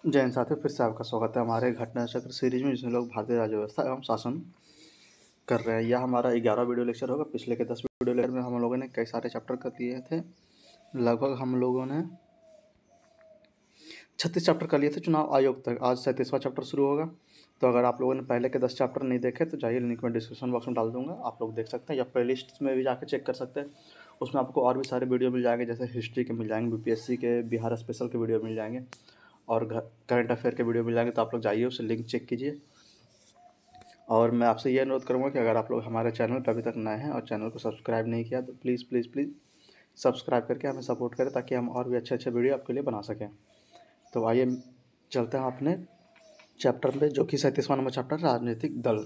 जय हिंद साथियों, फिर से आपका स्वागत है हमारे घटना चक्र सीरीज में, जिसमें लोग भारतीय राज्य व्यवस्था एवं शासन कर रहे हैं। यह हमारा 11वां वीडियो लेक्चर होगा। पिछले के 10 वीडियो लेक्चर में हम लोगों ने कई सारे चैप्टर कर लिए थे। लगभग हम लोगों ने 36 चैप्टर कर लिए थे चुनाव आयोग तक। आज 37वां चैप्टर शुरू होगा। तो अगर आप लोगों ने पहले के 10 चैप्टर नहीं देखे तो जाइए, लिंक में डिस्क्रिप्शन बॉक्स में डाल दूंगा, आप लोग देख सकते हैं, या प्ले लिस्ट में भी जाकर चेक कर सकते हैं। उसमें आपको और भी सारे वीडियो मिल जाएंगे, जैसे हिस्ट्री के मिल जाएंगे, बीपीएससी के, बिहार स्पेशल के वीडियो मिल जाएंगे और करंट अफेयर के वीडियो मिल जाएंगे। तो आप लोग जाइए, उसे लिंक चेक कीजिए। और मैं आपसे ये अनुरोध करूँगा कि अगर आप लोग हमारे चैनल पर अभी तक नए हैं और चैनल को सब्सक्राइब नहीं किया तो प्लीज़ प्लीज़ प्लीज़ सब्सक्राइब करके हमें सपोर्ट करें, ताकि हम और भी अच्छे अच्छे वीडियो आपके लिए बना सकें। तो आइए चलते हैं अपने चैप्टर पे, जो कि 37वां नंबर चैप्टर राजनीतिक दल।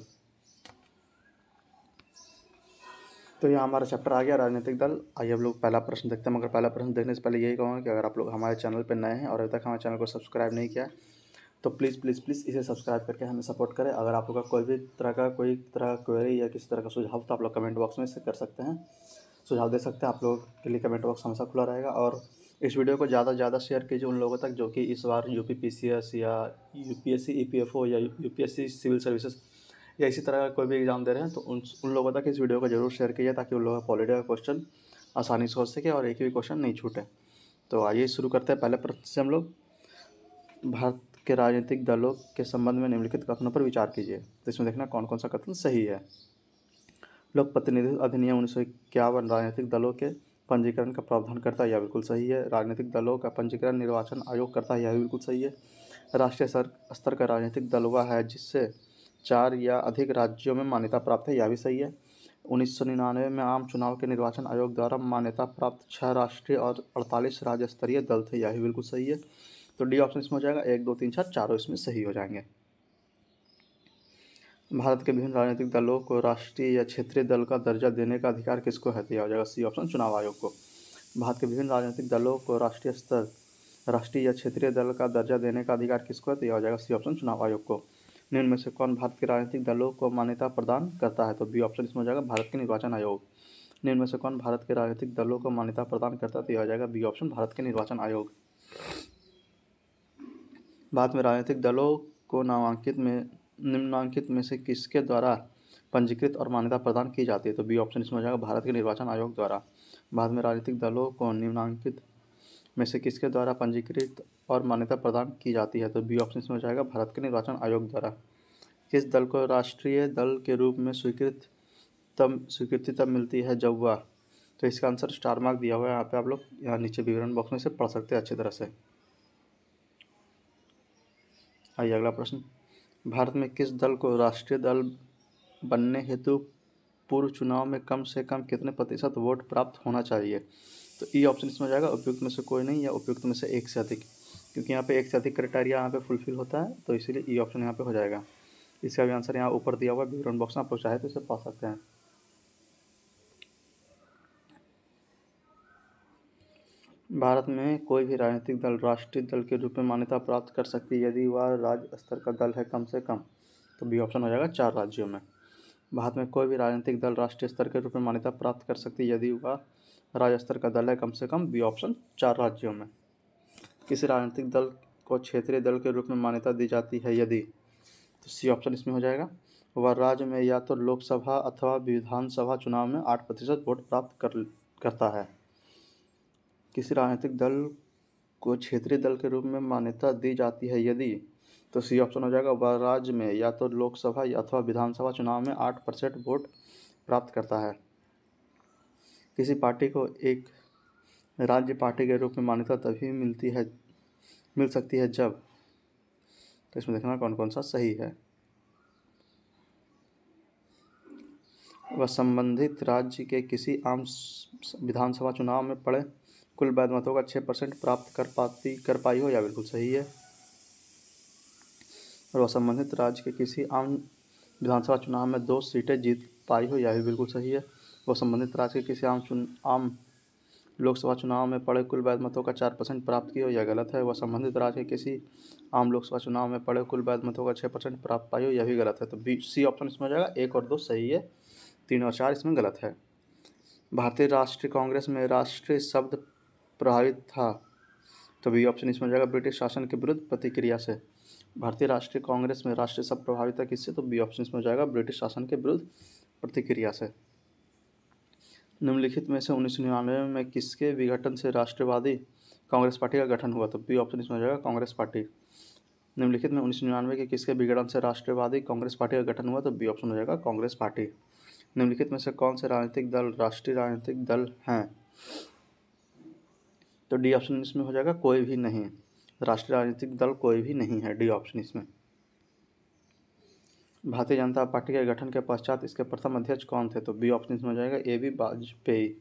तो यहाँ हमारा चैप्टर आ गया राजनीतिक दल। आइए अब लोग पहला प्रश्न देखते हैं। मगर पहला प्रश्न देखने से पहले यही कहूँगा कि अगर आप लोग हमारे चैनल पर नए हैं और अभी तक हमारे चैनल को सब्सक्राइब नहीं किया तो प्लीज़ प्लीज़ प्लीज़ इसे सब्सक्राइब करके हमें सपोर्ट करें। अगर आप लोग का कोई तरह का क्वेरी या किसी तरह का सुझाव तो आप लोग कमेंट बॉक्स में इसे कर सकते हैं, सुझाव दे सकते हैं। आप लोग के लिए कमेंट बॉक्स हमेशा खुला रहेगा। और इस वीडियो को ज़्यादा से ज़्यादा शेयर कीजिए उन लोगों तक जो कि इस बार यूपी पीसीएस या यूपीएससी ईपीएफओ या यूपीएससी सिविल सर्विसेज या इसी तरह का कोई भी एग्ज़ाम दे रहे हैं। तो उन लोगों तक इस वीडियो को ज़रूर शेयर कीजिए, ताकि उन लोगों का पॉलिटी का क्वेश्चन आसानी से हो सके और एक भी क्वेश्चन नहीं छूटे। तो आइए शुरू करते हैं पहले प्रश्न से। हम लोग भारत के राजनीतिक दलों के संबंध में निम्नलिखित कथनों पर विचार कीजिए। तो इसमें देखना कौन कौन सा कथन सही है। लोक प्रतिनिधित्व अधिनियम 1951 राजनीतिक दलों के पंजीकरण का प्रावधान करता है, यह बिल्कुल सही है। राजनीतिक दलों का पंजीकरण निर्वाचन आयोग करता है, यह भी बिल्कुल सही है। राष्ट्रीय स्तर का राजनीतिक दल वह है जिससे 4 या अधिक राज्यों में मान्यता प्राप्त है, यह भी सही है। 1999 में आम चुनाव के निर्वाचन आयोग द्वारा मान्यता प्राप्त 6 राष्ट्रीय और 48 राज्य स्तरीय दल थे, यह भी बिल्कुल सही है। तो डी ऑप्शन इसमें हो जाएगा। 1 2 3 4 चारों इसमें सही हो जाएंगे। भारत के विभिन्न राजनीतिक दलों को राष्ट्रीय या क्षेत्रीय दल का दर्जा देने का अधिकार किसको है? तो यह हो जाएगा सी ऑप्शन, चुनाव आयोग को। भारत के विभिन्न राजनीतिक दलों को राष्ट्रीय या क्षेत्रीय दल का दर्जा देने का अधिकार किसको है? तो यह हो जाएगा सी ऑप्शन, चुनाव आयोग को। निम्न में से कौन भारत के राजनीतिक दलों को मान्यता प्रदान करता है? तो बी ऑप्शन इसमें हो जाएगा, भारत के निर्वाचन आयोग। निम्न में से कौन भारत के राजनीतिक दलों को मान्यता प्रदान करता है? तो यह हो जाएगा बी ऑप्शन, भारत के निर्वाचन आयोग। भारत में राजनीतिक दलों को निम्नांकित में से किसके द्वारा पंजीकृत और मान्यता प्रदान की जाती है? तो बी ऑप्शन इसमें हो जाएगा, भारत के निर्वाचन आयोग द्वारा। भारत में राजनीतिक दलों को निम्नांकित में से किसके द्वारा पंजीकृत और मान्यता प्रदान की जाती है? तो बी ऑप्शन इसमें हो जाएगा, भारत के निर्वाचन आयोग द्वारा। किस दल को राष्ट्रीय दल के रूप में स्वीकृति तब मिलती है जब वह, तो इसका आंसर स्टार मार्क दिया हुआ है यहाँ पे, आप लोग यहाँ नीचे विवरण बॉक्स में से पढ़ सकते हैं अच्छी तरह से। आइए अगला प्रश्न। भारत में किस दल को राष्ट्रीय दल बनने हेतु पूर्व चुनाव में कम से कम कितने प्रतिशत वोट प्राप्त होना चाहिए? तो ई ऑप्शन इसमें हो जाएगा, उपयुक्त में से कोई नहीं या उपयुक्त में से एक से अधिक, क्योंकि यहाँ पे एक से अधिक क्राइटेरिया यहाँ पे फुलफिल होता है, तो इसीलिए ई ऑप्शन यहाँ पे हो जाएगा। इसका भी आंसर यहाँ ऊपर दिया हुआ है विवरण बॉक्स में, आप लोग चाहे तो इसे पा सकते हैं। भारत में कोई भी राजनीतिक दल राष्ट्रीय दल के रूप में मान्यता प्राप्त कर सकती है यदि वह राज्य स्तर का दल है कम से कम। तो बी ऑप्शन हो जाएगा, 4 राज्यों में। भारत में कोई भी राजनीतिक दल राष्ट्रीय स्तर के रूप में मान्यता प्राप्त कर सकती है यदि वह राज्य स्तर का दल है कम से कम, बी ऑप्शन, 4 राज्यों में। किसी राजनीतिक दल को क्षेत्रीय दल के रूप में मान्यता दी जाती है यदि, तो सी ऑप्शन इसमें हो जाएगा, वह राज्य में या तो लोकसभा अथवा विधानसभा चुनाव में 8% वोट प्राप्त करता है। किसी राजनीतिक दल को क्षेत्रीय दल के रूप में मान्यता दी जाती है यदि, तो सी ऑप्शन हो जाएगा, वह राज्य में या तो लोकसभा अथवा विधानसभा चुनाव में 8% वोट प्राप्त करता है। किसी पार्टी को एक राज्य पार्टी के रूप में मान्यता तभी मिल सकती है जब, तो इसमें देखना कौन कौन सा सही है। वह संबंधित राज्य के किसी आम विधानसभा चुनाव में पड़े कुल वैध मतों का 6% प्राप्त कर पाई हो, या बिल्कुल सही है। और वह संबंधित राज्य के किसी आम विधानसभा चुनाव में 2 सीटें जीत पाई हो, यह भी बिल्कुल सही है। वह संबंधित राज्य के किसी आम लोकसभा चुनाव में पड़े कुल वैध मतों का 4% प्राप्त की हो, यह गलत है। वह संबंधित राज्य के किसी आम लोकसभा चुनाव में पड़े कुल वैध मतों का 6% प्राप्त पाई हो, यह भी गलत है। तो बी सी ऑप्शन इसमें हो जाएगा, 1 और 2 सही है, 3 और 4 इसमें गलत है। भारतीय राष्ट्रीय कांग्रेस में राष्ट्रीय शब्द प्रभावित था तो बी ऑप्शन इसमें हो जाएगा ब्रिटिश शासन के विरुद्ध प्रतिक्रिया से। भारतीय राष्ट्रीय कांग्रेस में राष्ट्रीय सब प्रभाविता किससे, तो बी ऑप्शन इसमें हो जाएगा ब्रिटिश शासन के विरुद्ध प्रतिक्रिया से। निम्नलिखित में से 1999 में किसके विघटन से राष्ट्रवादी कांग्रेस पार्टी का गठन हुआ, तो बी ऑप्शन इसमें हो जाएगा कांग्रेस पार्टी। निम्नलिखित में 1999 के किसके विघटन से राष्ट्रवादी कांग्रेस पार्टी का गठन हुआ, तो बी ऑप्शन हो जाएगा कांग्रेस पार्टी। निम्नलिखित में से कौन से राजनीतिक दल राष्ट्रीय राजनीतिक दल हैं, तो डी ऑप्शन इसमें हो जाएगा कोई भी नहीं। राष्ट्रीय राजनीतिक दल कोई भी नहीं है, डी ऑप्शन इसमें। भारतीय जनता पार्टी के गठन के पश्चात इसके प्रथम अध्यक्ष कौन थे, तो बी ऑप्शन इसमें हो जाएगा A B Vajpayee.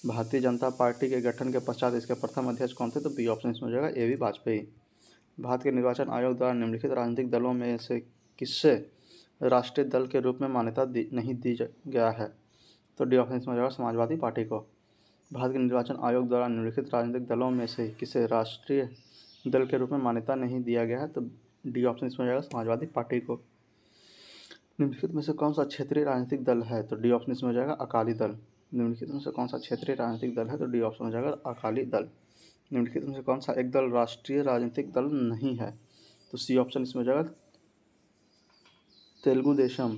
Bharatiya Janata party के गठन के पश्चात इसके प्रथम अध्यक्ष कौन थे, तो बी ऑप्शन इसमें हो जाएगा ए बी वाजपेयी। भारत के निर्वाचन आयोग द्वारा निम्नलिखित राजनीतिक दलों में से किससे राष्ट्रीय दल के रूप में मान्यता नहीं दी गया है, तो डी ऑप्शन इसमें हो जाएगा समाजवादी पार्टी को। भारत के निर्वाचन आयोग द्वारा निम्नलिखित राजनीतिक दलों में से किसे राष्ट्रीय दल के रूप में मान्यता नहीं दिया गया है, तो डी ऑप्शन इसमें हो जाएगा समाजवादी पार्टी को। निम्नलिखित में से कौन सा क्षेत्रीय राजनीतिक दल है, तो डी ऑप्शन इसमें हो जाएगा अकाली दल। निम्नलिखित में से कौन सा क्षेत्रीय राजनीतिक दल है, तो डी ऑप्शन हो जाएगा अकाली दल। निम्नलिखित में से कौन सा एक दल राष्ट्रीय राजनीतिक दल नहीं है, तो सी ऑप्शन इसमें हो जाएगा तेलुगु देशम।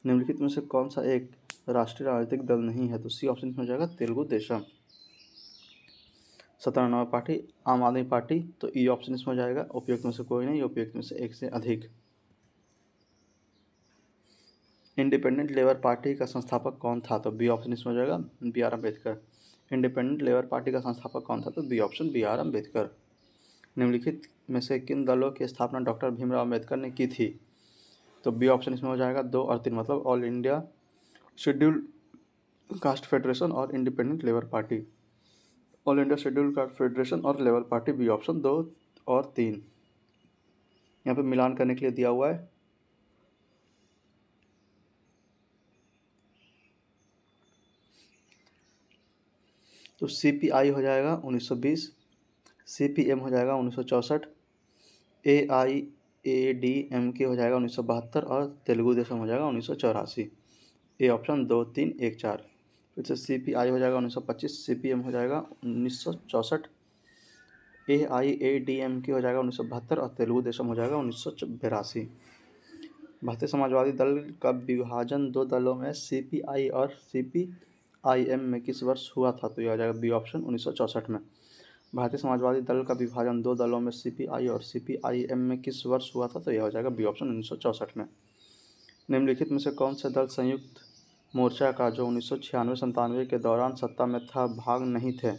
निम्नलिखित में से कौन सा एक राष्ट्रीय राजनीतिक दल नहीं है, तो सी ऑप्शन इसमें हो जाएगा तेलुगु देशम। 17 नंबर पार्टी आम आदमी पार्टी, तो ई ऑप्शन इसमें हो जाएगा उपयुक्त में से कोई नहीं, उपयुक्त में से एक से अधिक। इंडिपेंडेंट लेबर पार्टी का संस्थापक कौन था, तो बी ऑप्शन इसमें हो जाएगा B R Ambedkar. Independent labour party का संस्थापक कौन था, तो B option B R Ambedkar. निम्नलिखित में से किन दलों की स्थापना डॉक्टर भीमराव अम्बेडकर ने की थी, तो बी ऑप्शन इसमें हो जाएगा 2 और 3, मतलब all India scheduled caste federation और independent labour party. All India scheduled caste federation और लेबर पार्टी, बी ऑप्शन 2 और 3। यहाँ पे मिलान करने के लिए दिया हुआ है। तो CPI हो जाएगा 1920, CPM हो जाएगा 1964, AIADMK हो जाएगा 1972 और तेलुगु देशम हो जाएगा 1984। A option 2 3 1 4। फिर से CPI हो जाएगा 1925, CPM हो जाएगा 1964, AIADMK हो जाएगा 1972 और तेलुगु देशम हो जाएगा 1982। भारतीय समाजवादी दल का विभाजन 2 दलों में CPI और CPIM में किस वर्ष हुआ था, तो यह हो जाएगा बी ऑप्शन 1964 में। भारतीय समाजवादी दल का विभाजन 2 दलों में CPI और CPIM में किस वर्ष हुआ था, तो यह हो जाएगा बी ऑप्शन 1964 में। निम्नलिखित में से कौन सा दल संयुक्त मोर्चा का जो 1996-97 के दौरान सत्ता में था भाग नहीं थे,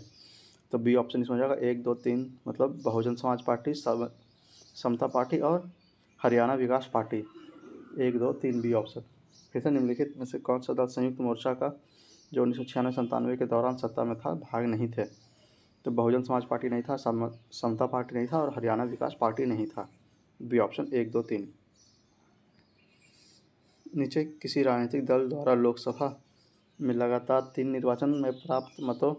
तो बी ऑप्शन इसमें हो जाएगा 1 2 3, मतलब बहुजन समाज पार्टी, समता पार्टी और Haryana Vikas party. 1 2 3 B option. फिर से निम्नलिखित में से कौन सा दल संयुक्त मोर्चा का जो 1996-97 के दौरान सत्ता में था भाग नहीं थे, तो बहुजन समाज पार्टी नहीं था, समता पार्टी नहीं था और हरियाणा विकास पार्टी नहीं था। B option 1 2 3। नीचे किसी राजनीतिक दल द्वारा लोकसभा में लगातार 3 निर्वाचन में प्राप्त मतों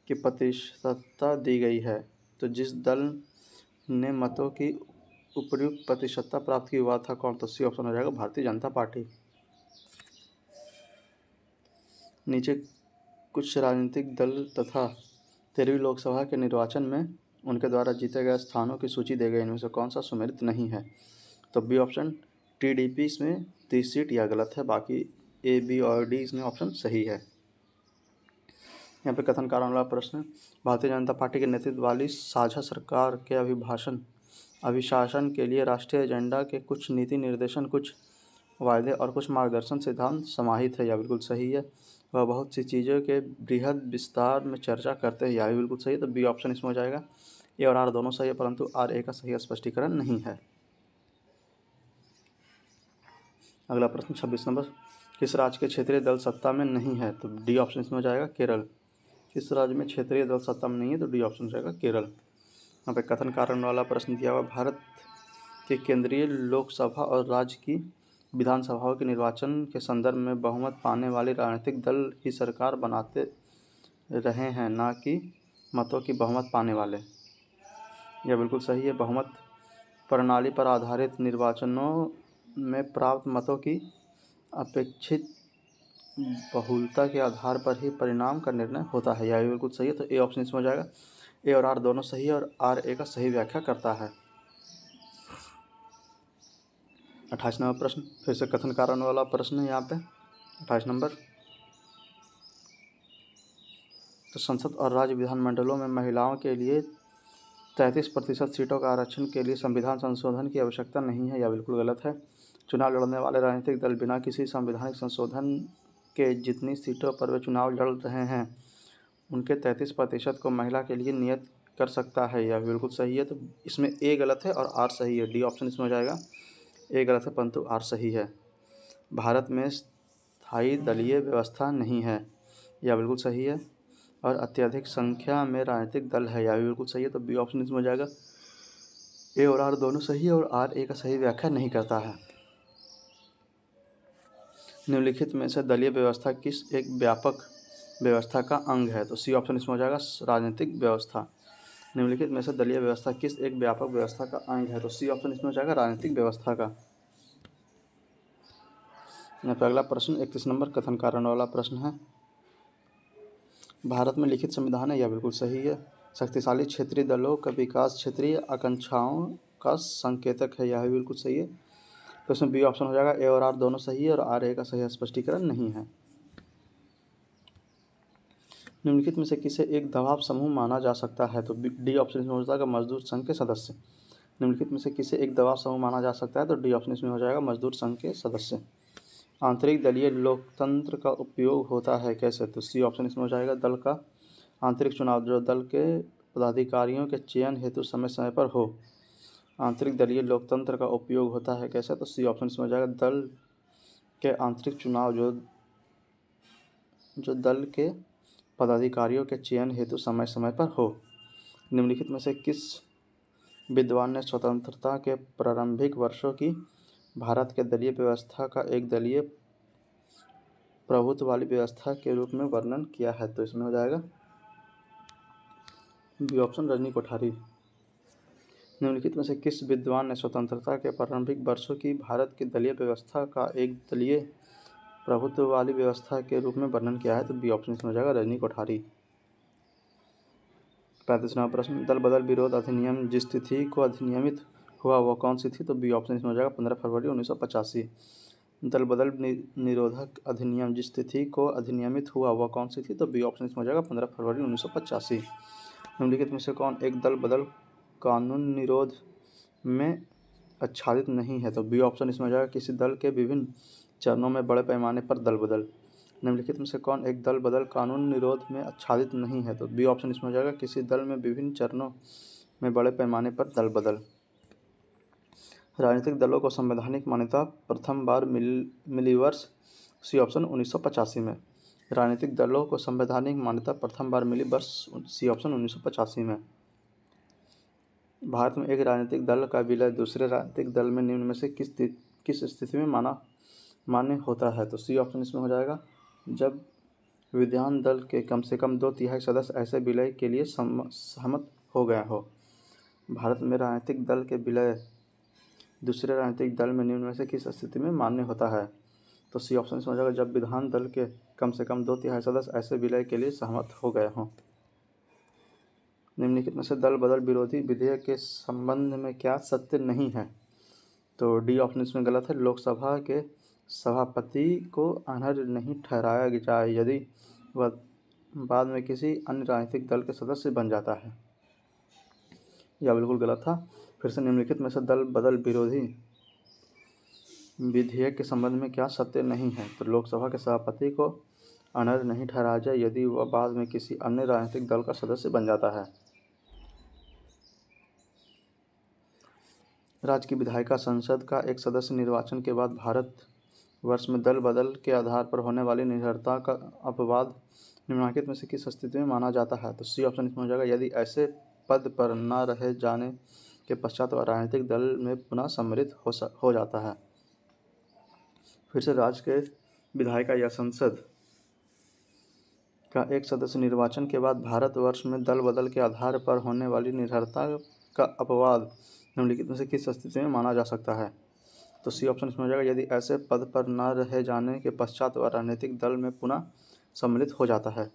की प्रतिशतता दी गई है, तो जिस दल ने मतों की उपर्युक्त प्रतिशतता प्राप्त की हुआ था कौन, तो सी ऑप्शन हो जाएगा भारतीय जनता पार्टी। नीचे कुछ राजनीतिक दल तथा 13वीं लोकसभा के निर्वाचन में उनके द्वारा जीते गए स्थानों की सूची दी गई, इनमें से कौन सा सुमेलित नहीं है, तो बी ऑप्शन TDP इसमें 30 सीट या गलत है, बाकी A B और D इसमें ऑप्शन सही है। यहाँ पे कथन कारण वाला प्रश्न, भारतीय जनता पार्टी के नेतृत्व वाली साझा सरकार के अभिशासन के लिए राष्ट्रीय एजेंडा के कुछ नीति निर्देशन, कुछ वायदे और कुछ मार्गदर्शन सिद्धांत समाहित है, यह बिल्कुल सही है। वह बहुत सी चीज़ों के बृहद विस्तार में चर्चा करते हैं, यह भी बिल्कुल सही है, तो बी ऑप्शन इसमें हो जाएगा। ए और आर दोनों सही है, परंतु RA का सही स्पष्टीकरण नहीं है। अगला प्रश्न 26 नंबर, किस राज्य के क्षेत्रीय दल सत्ता में नहीं है, तो डी ऑप्शन इसमें हो जाएगा केरल। किस राज्य में क्षेत्रीय दल सत्ता में नहीं है, तो डी ऑप्शन हो जाएगा केरल। यहाँ पे कथन कारण वाला प्रश्न दिया हुआ, भारत के केंद्रीय लोकसभा और राज्य की विधानसभाओं के निर्वाचन के संदर्भ में बहुमत पाने वाले राजनीतिक दल ही सरकार बनाते रहे हैं, ना कि मतों की बहुमत पाने वाले। यह बिल्कुल सही है। बहुमत प्रणाली पर आधारित निर्वाचनों में प्राप्त मतों की अपेक्षित बहुलता के आधार पर ही परिणाम का निर्णय होता है, यह बिल्कुल सही है, तो ए ऑप्शन इसमें हो जाएगा। ए और आर दोनों सही है और आर ए का सही व्याख्या करता है। 28 नंबर प्रश्न, फिर से कथन कारण वाला प्रश्न है यहाँ पे 28 नंबर। तो संसद और राज्य विधानमंडलों में महिलाओं के लिए 33% सीटों का आरक्षण के लिए संविधान संशोधन की आवश्यकता नहीं है, यह बिल्कुल गलत है। चुनाव लड़ने वाले राजनीतिक दल बिना किसी संवैधानिक संशोधन के जितनी सीटों पर वे चुनाव लड़ रहे हैं उनके 33% को महिला के लिए नियत कर सकता है, यह बिल्कुल सही है। तो इसमें ए गलत है और आर सही है, डी ऑप्शन इसमें हो जाएगा। ए गलत है परंतु आर सही है। भारत में स्थायी दलीय व्यवस्था नहीं है, यह बिल्कुल सही है। और अत्यधिक संख्या में राजनीतिक दल है, यह भी बिल्कुल सही है। तो बी ऑप्शन इसमें हो जाएगा। ए और आर दोनों सही है और आर ए का सही व्याख्या नहीं करता है। निम्नलिखित में से दलीय व्यवस्था किस एक व्यापक व्यवस्था का अंग है? तो सी ऑप्शन इसमें हो जाएगा, राजनीतिक व्यवस्था। निम्नलिखित में से दलीय व्यवस्था किस एक व्यापक व्यवस्था का अंग है? तो सी ऑप्शन इसमें हो जाएगा, राजनीतिक व्यवस्था का। अगला प्रश्न 31 नंबर कथन कारण वाला प्रश्न है। भारत में लिखित संविधान है, यह बिल्कुल सही है। शक्तिशाली क्षेत्रीय दलों का विकास क्षेत्रीय आकांक्षाओं का संकेतक है, यह भी बिल्कुल सही है। तो इसमें बी ऑप्शन हो जाएगा। ए और आर दोनों सही है और आर ए का सही स्पष्टीकरण नहीं है। निम्नलिखित में से किसे एक दबाव समूह माना जा सकता है? तो डी ऑप्शन इसमें हो जाएगा, मजदूर संघ के सदस्य। निम्नलिखित में से किसे एक दबाव समूह माना जा सकता है? तो डी ऑप्शन इसमें हो जाएगा, मजदूर संघ के सदस्य। आंतरिक दलीय लोकतंत्र का उपयोग होता है कैसे? तो सी ऑप्शन इसमें हो जाएगा, दल का आंतरिक चुनाव जो दल के पदाधिकारियों के चयन हेतु समय समय पर हो। आंतरिक दलीय लोकतंत्र का उपयोग होता है कैसे? तो सी ऑप्शन इसमें हो जाएगा, दल के आंतरिक चुनाव जो दल के पदाधिकारियों के चयन हेतु समय समय पर हो। निम्नलिखित में से किस विद्वान ने स्वतंत्रता के प्रारंभिक वर्षों की भारत के दलीय व्यवस्था का एक दलीय प्रभुत्व वाली व्यवस्था के रूप में वर्णन किया है? तो इसमें हो जाएगा बी ऑप्शन, रजनी कोठारी। निम्नलिखित में से किस विद्वान ने स्वतंत्रता के प्रारंभिक वर्षों की भारत की दलीय व्यवस्था का एक दलीय प्रभुत्व वाली व्यवस्था के रूप में वर्णन किया है? तो बी ऑप्शन इसमें हो जाएगा, रजनी कोठारी। 35वां प्रश्न, दल बदल विरोध अधिनियम जिस तिथि को अधिनियमित हुआ वह कौन सी थी? तो बी ऑप्शन इसमें हो जाएगा, 15 फरवरी 1985। दल बदल निरोधक अधिनियम जिस तिथि को अधिनियमित हुआ वह कौन सी थी? तो बी ऑप्शन इसमें हो जाएगा, 15 फरवरी 1985। निम्नलिखित में से कौन एक दल बदल कानून निरोध में आच्छादित नहीं है? तो बी ऑप्शन इसमें हो जाएगा, किसी दल के विभिन्न चरणों में बड़े पैमाने पर दल बदल। निम्नलिखित में से कौन एक दल बदल कानून निरोध में आच्छादित नहीं है? तो बी ऑप्शन इसमें हो जाएगा, किसी दल में विभिन्न चरणों में बड़े पैमाने पर दल बदल। राजनीतिक दलों को संवैधानिक मान्यता प्रथम बार मिली वर्ष? सी ऑप्शन 1985 में। राजनीतिक दलों को संवैधानिक मान्यता प्रथम बार मिली वर्ष? सी ऑप्शन 1985 में। भारत में एक राजनीतिक दल का विलय दूसरे राजनीतिक दल में निम्न में से किस स्थिति में मान्य होता है? तो सी ऑप्शन इसमें हो जाएगा, जब विधान दल के कम से कम 2/3 सदस्य ऐसे विलय के लिए सहमत हो गए हो। भारत में राजनीतिक दल के विलय दूसरे राजनीतिक दल में निम्न में से किस स्थिति में मान्य होता है? तो सी ऑप्शन इसमें हो जाएगा, जब विधान दल के कम से कम 2/3 सदस्य ऐसे विलय के लिए सहमत हो गए हों। निम्नलिखित में से दल बदल विरोधी विधेयक के संबंध में क्या सत्य नहीं है? तो डी ऑप्शन इसमें गलत है। लोकसभा के सभापति को अनर्ह नहीं ठहराया जाए यदि वह बाद में किसी अन्य राजनीतिक दल के सदस्य बन जाता है, यह बिल्कुल गलत था। फिर से निम्नलिखित में से दल बदल विरोधी विधेयक के संबंध में क्या सत्य नहीं है? तो लोकसभा के सभापति को अनर्ह नहीं ठहराया जाए यदि वह बाद में किसी अन्य राजनीतिक दल का सदस्य बन जाता है। राज्य की विधायिका संसद का एक सदस्य निर्वाचन के बाद भारत वर्ष में दल बदल के आधार पर होने वाली निर्भरता का अपवाद निम्नलिखित में से किस स्थिति में माना जाता है? तो सी ऑप्शन इसमें हो जाएगा, यदि ऐसे पद पर न रहे जाने के पश्चात वह राजनीतिक दल में पुनः सम्मिलित हो जाता है। फिर से राज्य के विधायिका या संसद का एक सदस्य निर्वाचन के बाद भारतवर्ष में दल बदल के आधार पर होने वाली निर्भरता का अपवाद निम्नलिखित में से किस स्थिति में माना जा सकता है? तो सी ऑप्शन इसमें हो जाएगा, यदि ऐसे पद पर न रहे जाने के पश्चात वह राजनीतिक दल में पुनः सम्मिलित हो जाता है।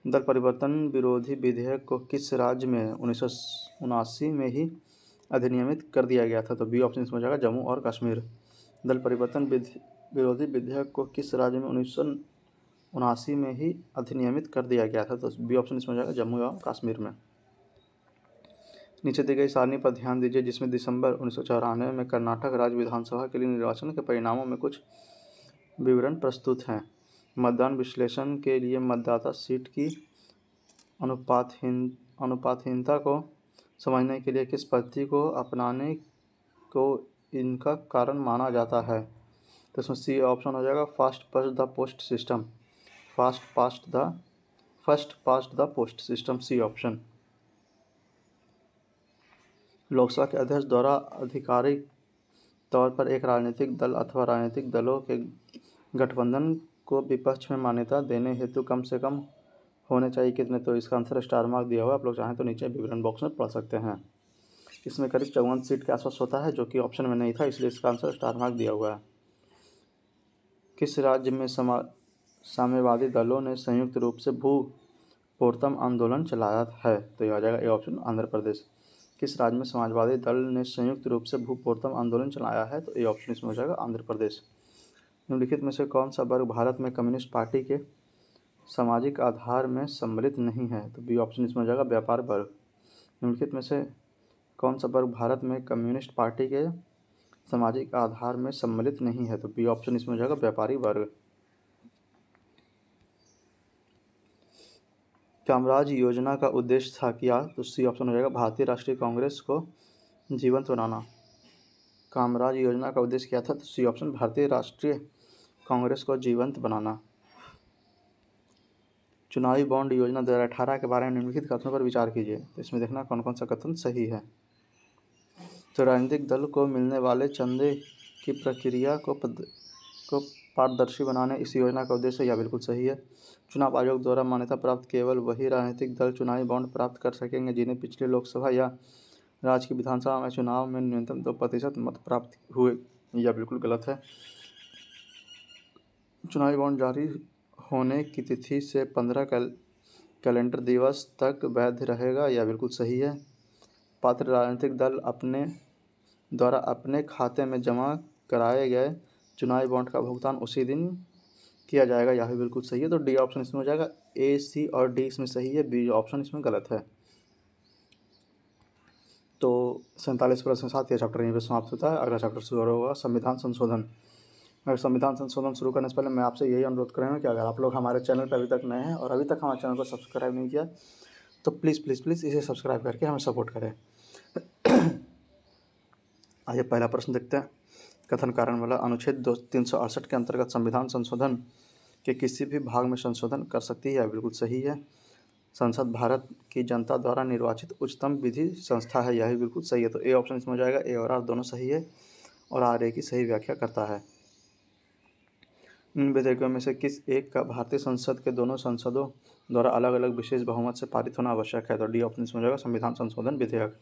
दल परिवर्तन विरोधी विधेयक को किस राज्य में 1979 में ही अधिनियमित कर दिया गया था? तो बी ऑप्शन इसमें हो जाएगा जम्मू और कश्मीर। दल परिवर्तन विरोधी विधेयक को किस राज्य में 1979 में ही अधिनियमित कर दिया गया था? तो बी ऑप्शन इसमें हो जाएगा जम्मू और कश्मीर में। नीचे दी गई सारणी पर ध्यान दीजिए जिसमें दिसंबर 1994 में कर्नाटक राज्य विधानसभा के लिए निर्वाचन के परिणामों में कुछ विवरण प्रस्तुत हैं। मतदान विश्लेषण के लिए मतदाता सीट की अनुपातहीनता को समझने के लिए किस पद्धति को अपनाने को इनका कारण माना जाता है? तो इसमें सी ऑप्शन हो जाएगा first past the post system. First past the post system, C option. Lok Sabha के अध्यक्ष द्वारा आधिकारिक तौर पर एक राजनीतिक दल अथवा राजनीतिक दलों के गठबंधन को विपक्ष में मान्यता देने हेतु कम से कम होने चाहिए कितने? तो इसका आंसर स्टार मार्क दिया हुआ है, आप लोग चाहें तो नीचे विवरण बॉक्स में पढ़ सकते हैं। इसमें करीब 54 सीट के आसपास होता है, जो कि ऑप्शन में नहीं था, इसलिए इसका आंसर स्टार मार्क दिया हुआ है। किस राज्य में साम्यवादी दलों ने संयुक्त रूप से भूपोर्तम आंदोलन चलाया है? तो यह आ जाएगा ए ऑप्शन, आंध्र प्रदेश। किस राज्य में समाजवादी दल ने संयुक्त रूप से भूपोर्तम आंदोलन चलाया है? तो ए ऑप्शन इसमें हो जाएगा आंध्र प्रदेश। निम्नलिखित में से कौन सा वर्ग भारत में कम्युनिस्ट पार्टी के सामाजिक आधार में सम्मिलित नहीं है? तो बी ऑप्शन इसमें हो जाएगा व्यापार वर्ग। निम्नलिखित में से कौन सा वर्ग भारत में कम्युनिस्ट पार्टी के सामाजिक आधार में सम्मिलित नहीं है? तो बी ऑप्शन इसमें हो जाएगा व्यापारी वर्ग। कामराज योजना का उद्देश्य था क्या? तो सी ऑप्शन हो जाएगा भारतीय राष्ट्रीय कांग्रेस को जीवंत बनाना। कामराज योजना का उद्देश्य क्या था? तो सी ऑप्शन भारतीय राष्ट्रीय कांग्रेस को जीवंत बनाना। चुनावी बॉन्ड योजना 2018 के बारे में निम्नलिखित कथनों पर विचार कीजिए। तो इसमें देखना कौन कौन सा कथन सही है। तो राजनीतिक दल को मिलने वाले चंदे की प्रक्रिया को पारदर्शी बनाने इस योजना का उद्देश्य, यह बिल्कुल सही है। चुनाव आयोग द्वारा मान्यता प्राप्त केवल वही राजनीतिक दल चुनावी बॉन्ड प्राप्त कर सकेंगे जिन्हें पिछले लोकसभा या राज्य की विधानसभा में चुनाव में न्यूनतम 2% मत प्राप्त हुए, यह बिल्कुल गलत है। चुनावी बॉन्ड जारी होने की तिथि से 15 कैलेंडर दिवस तक वैध रहेगा, यह बिल्कुल सही है। पात्र राजनीतिक दल अपने द्वारा अपने खाते में जमा कराए गए चुनावी बॉन्ड का भुगतान उसी दिन किया जाएगा, यह भी बिल्कुल सही है। तो डी ऑप्शन इसमें हो जाएगा। ए, सी और डी इसमें सही है, बी ऑप्शन इसमें गलत है। तो 47 प्रश्न के साथ यह चैप्टर यहीं पर समाप्त होता है। अगला चैप्टर शुरू होगा संविधान संशोधन। अगर संविधान संशोधन शुरू करने से पहले मैं आपसे यही अनुरोध करूँगा कि अगर आप लोग हमारे चैनल पर अभी तक नए हैं और अभी तक हमारे चैनल को सब्सक्राइब नहीं किया तो प्लीज़ प्लीज़ प्लीज़ इसे सब्सक्राइब करके हमें सपोर्ट करें। आइए पहला प्रश्न देखते हैं। कथन कारण वाला अनुच्छेद 368 के अंतर्गत संविधान संशोधन के किसी भी भाग में संशोधन कर सकती है, बिल्कुल सही है। संसद भारत की जनता द्वारा निर्वाचित उच्चतम विधि संस्था है, यह भी बिल्कुल सही है। तो ए ऑप्शन इसमें हो जाएगा। ए और आर दोनों सही है और आर ए की सही व्याख्या करता है। इन विधेयकों में से किस एक का भारतीय संसद के दोनों संसदों द्वारा अलग अलग विशेष बहुमत से पारित होना आवश्यक है? तो डी ऑप्शन इसमें हो जाएगा संविधान संशोधन विधेयक।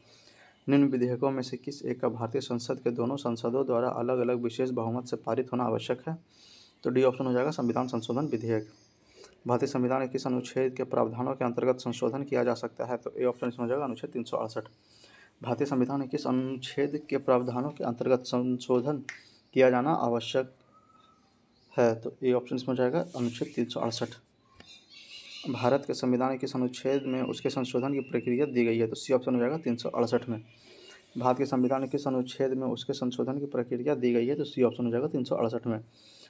निम्न विधेयकों में से किस एक का भारतीय संसद के दोनों संसदों द्वारा अलग अलग विशेष बहुमत से पारित होना आवश्यक है? तो डी ऑप्शन हो जाएगा संविधान संशोधन विधेयक। भारतीय संविधान के किस अनुच्छेद के प्रावधानों के अंतर्गत संशोधन किया जा सकता है? तो ए ऑप्शन इसमें हो जाएगा अनुच्छेद 368। भारतीय संविधान के किस अनुच्छेद के प्रावधानों के अंतर्गत संशोधन किया जाना आवश्यक है? तो ए ऑप्शन इसमें हो जाएगा अनुच्छेद 368। भारत के संविधान के किस अनुच्छेद में उसके संशोधन की प्रक्रिया दी गई है? तो सी ऑप्शन हो जाएगा 368 में। भारत के संविधान के किस अनुच्छेद में उसके संशोधन की प्रक्रिया दी गई है? तो सी ऑप्शन हो जाएगा 368 में।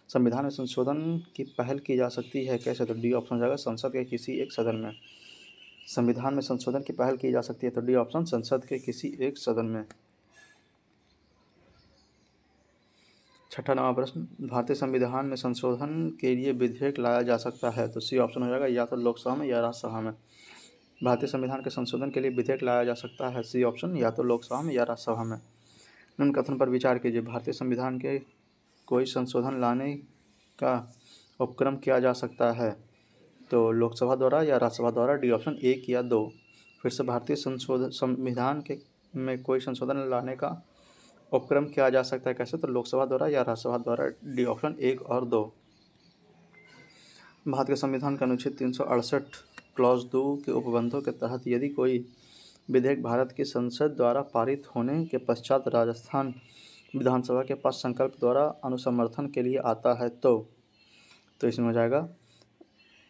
संविधान में संशोधन की पहल की जा सकती है कैसे? तो डी ऑप्शन हो जाएगा संसद के किसी एक सदन में। संविधान में संशोधन की पहल की जा सकती है, तो डी ऑप्शन संसद के किसी एक सदन में। छठा नवा प्रश्न, भारतीय संविधान में संशोधन के लिए विधेयक लाया जा सकता है? तो सी ऑप्शन हो जाएगा या तो लोकसभा में या राज्यसभा में। भारतीय संविधान के संशोधन के लिए विधेयक लाया जा सकता है, सी ऑप्शन या तो लोकसभा में या राज्यसभा में। निम्न कथन पर विचार कीजिए। भारतीय संविधान के कोई संशोधन लाने का उपक्रम किया जा सकता है, तो लोकसभा द्वारा या राज्यसभा द्वारा। डी ऑप्शन 1 या 2। फिर से भारतीय संविधान के में कोई संशोधन लाने का उपक्रम किया जा सकता है कैसे? तो लोकसभा द्वारा या राज्यसभा द्वारा। डी ऑप्शन 1 और 2। भारत के संविधान का अनुच्छेद 368 क्लॉज 2 के उपबंधों के तहत यदि कोई विधेयक भारत की संसद द्वारा पारित होने के पश्चात राजस्थान विधानसभा के पास संकल्प द्वारा अनुसमर्थन के लिए आता है तो इसमें हो जाएगा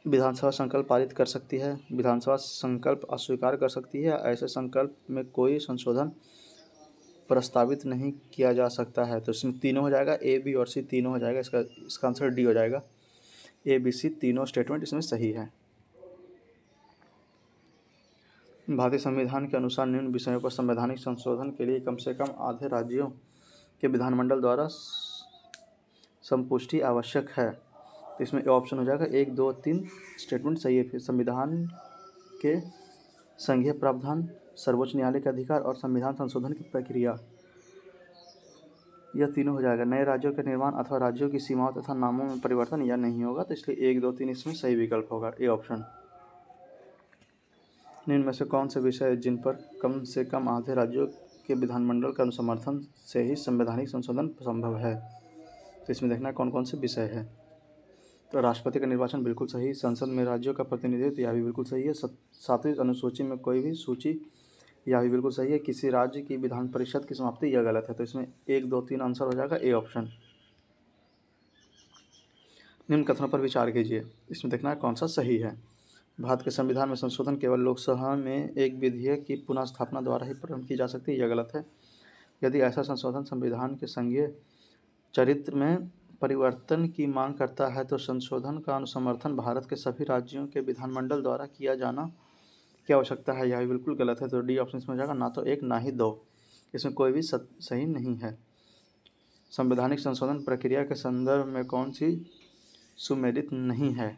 विधानसभा संकल्प पारित कर सकती है, विधानसभा संकल्प अस्वीकार कर सकती है, ऐसे संकल्प में कोई संशोधन प्रस्तावित नहीं किया जा सकता है। तो इसमें तीनों हो जाएगा, ए बी और सी तीनों हो जाएगा। इसका आंसर डी हो जाएगा। ए बी सी तीनों स्टेटमेंट इसमें सही है। भारतीय संविधान के अनुसार निम्न विषयों पर संवैधानिक संशोधन के लिए कम से कम आधे राज्यों के विधानमंडल द्वारा संपुष्टि आवश्यक है। तो इसमें ऑप्शन हो जाएगा 1, 2, 3 स्टेटमेंट सही है। फिर संविधान के संघीय प्रावधान, सर्वोच्च न्यायालय के अधिकार और संविधान संशोधन की प्रक्रिया, यह तीनों हो जाएगा। नए राज्यों के निर्माण अथवा राज्यों की सीमाओं तथा नामों में परिवर्तन यह नहीं होगा। तो इसलिए 1, 2, 3 इसमें सही विकल्प होगा, ए ऑप्शन। निम्न में से कौन से विषय जिन पर कम से कम आधे राज्यों के विधानमंडल का अनुसमर्थन से ही संवैधानिक संशोधन संभव है। तो इसमें देखना कौन कौन से विषय है। तो राष्ट्रपति का निर्वाचन बिल्कुल सही, संसद में राज्यों का प्रतिनिधित्व यह भी बिल्कुल सही है, 7वीं अनुसूची में कोई भी सूची यह भी बिल्कुल सही है, किसी राज्य की विधान परिषद की समाप्ति यह गलत है। तो इसमें 1, 2, 3 आंसर हो जाएगा, ए ऑप्शन। निम्न कथनों पर विचार कीजिए, इसमें देखना है कौन सा सही है। भारत के संविधान में संशोधन केवल लोकसभा में एक विधेयक की पुनः स्थापना द्वारा ही प्रारंभ की जा सकती है, यह गलत है। यदि ऐसा संशोधन संविधान के संघीय चरित्र में परिवर्तन की मांग करता है तो संशोधन का अनुसमर्थन भारत के सभी राज्यों के विधानमंडल द्वारा किया जाना की आवश्यकता है, यह बिल्कुल गलत है। तो डी ऑप्शन इसमें हो जाएगा, ना तो 1 ना ही 2, इसमें कोई भी सही नहीं है। संवैधानिक संशोधन प्रक्रिया के संदर्भ में कौन सी सुमेलित नहीं है।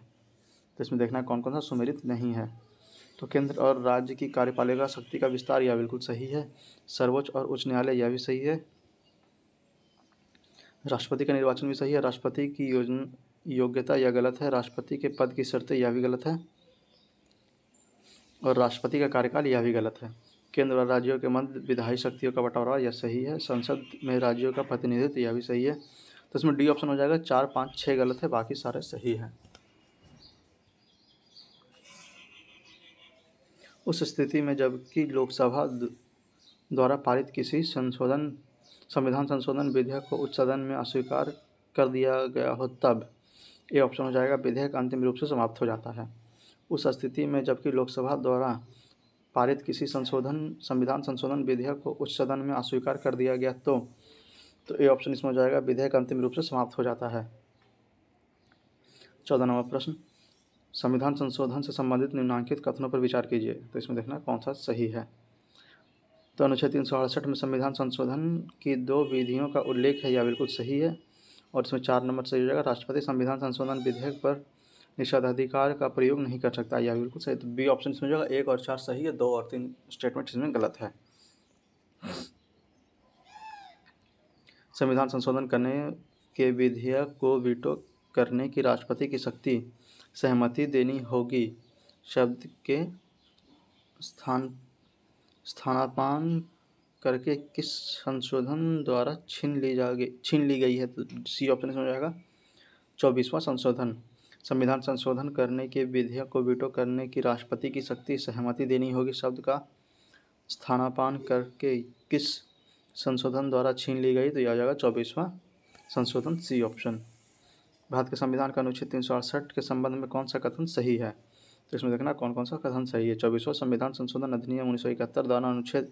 तो इसमें देखना कौन कौन सा सुमेलित नहीं है। तो केंद्र और राज्य की कार्यपालिका शक्ति का विस्तार यह बिल्कुल सही है। सर्वोच्च और उच्च न्यायालय यह भी सही है। राष्ट्रपति का निर्वाचन भी सही है। राष्ट्रपति की योग्यता यह गलत है। राष्ट्रपति के पद की शर्तें यह भी गलत है। और राष्ट्रपति का कार्यकाल यह भी गलत है। केंद्र और राज्यों के मध्य विधायी शक्तियों का बंटवारा यह सही है। संसद में राज्यों का प्रतिनिधित्व यह भी सही है। तो इसमें डी ऑप्शन हो जाएगा। 4, 5, 6 गलत है, बाकी सारे सही हैं। उस स्थिति में जबकि लोकसभा द्वारा पारित किसी संविधान संशोधन विधेयक को उच्च सदन में अस्वीकार कर दिया गया हो तब ये ऑप्शन हो जाएगा, विधेयक अंतिम रूप से समाप्त हो जाता है। उस स्थिति में जबकि लोकसभा द्वारा पारित किसी संविधान संशोधन विधेयक को उच्च सदन में अस्वीकार कर दिया गया तो ये ऑप्शन इसमें हो जाएगा, विधेयक अंतिम रूप से समाप्त हो जाता है। 14 नंबर प्रश्न, संविधान संशोधन से संबंधित निम्नलिखित कथनों पर विचार कीजिए। तो इसमें देखना कौन सा सही है। तो अनुच्छेद 368 में संविधान संशोधन की 2 विधियों का उल्लेख है, यह बिल्कुल सही है। और इसमें 4 नंबर सही हो जाएगा, राष्ट्रपति संविधान संशोधन विधेयक पर निषेधाधिकार का प्रयोग नहीं कर सकता, यह बिल्कुल सही। तो बी ऑप्शन इसमें हो जाएगा। 1 और 4 सही है, 2 और 3 स्टेटमेंट इसमें गलत है। संविधान संशोधन करने के विधेयक को वीटो करने की राष्ट्रपति की शक्ति सहमति देनी होगी शब्द के स्थानापन्न करके किस संशोधन द्वारा छीन ली गई है। तो सी ऑप्शन हो जाएगा, 24वां संशोधन। संविधान संशोधन करने के विधेयक को वीटो करने की राष्ट्रपति की शक्ति सहमति देनी होगी शब्द का स्थानापन्न करके किस संशोधन द्वारा छीन ली गई। तो यह आ जाएगा 24वां संशोधन, सी ऑप्शन। भारत के संविधान का अनुच्छेद 368 के संबंध में कौन सा कथन सही है। तो इसमें देखना कौन कौन सा कथन सही है। 24वां संविधान संशोधन अधिनियम 1971 द्वारा अनुच्छेद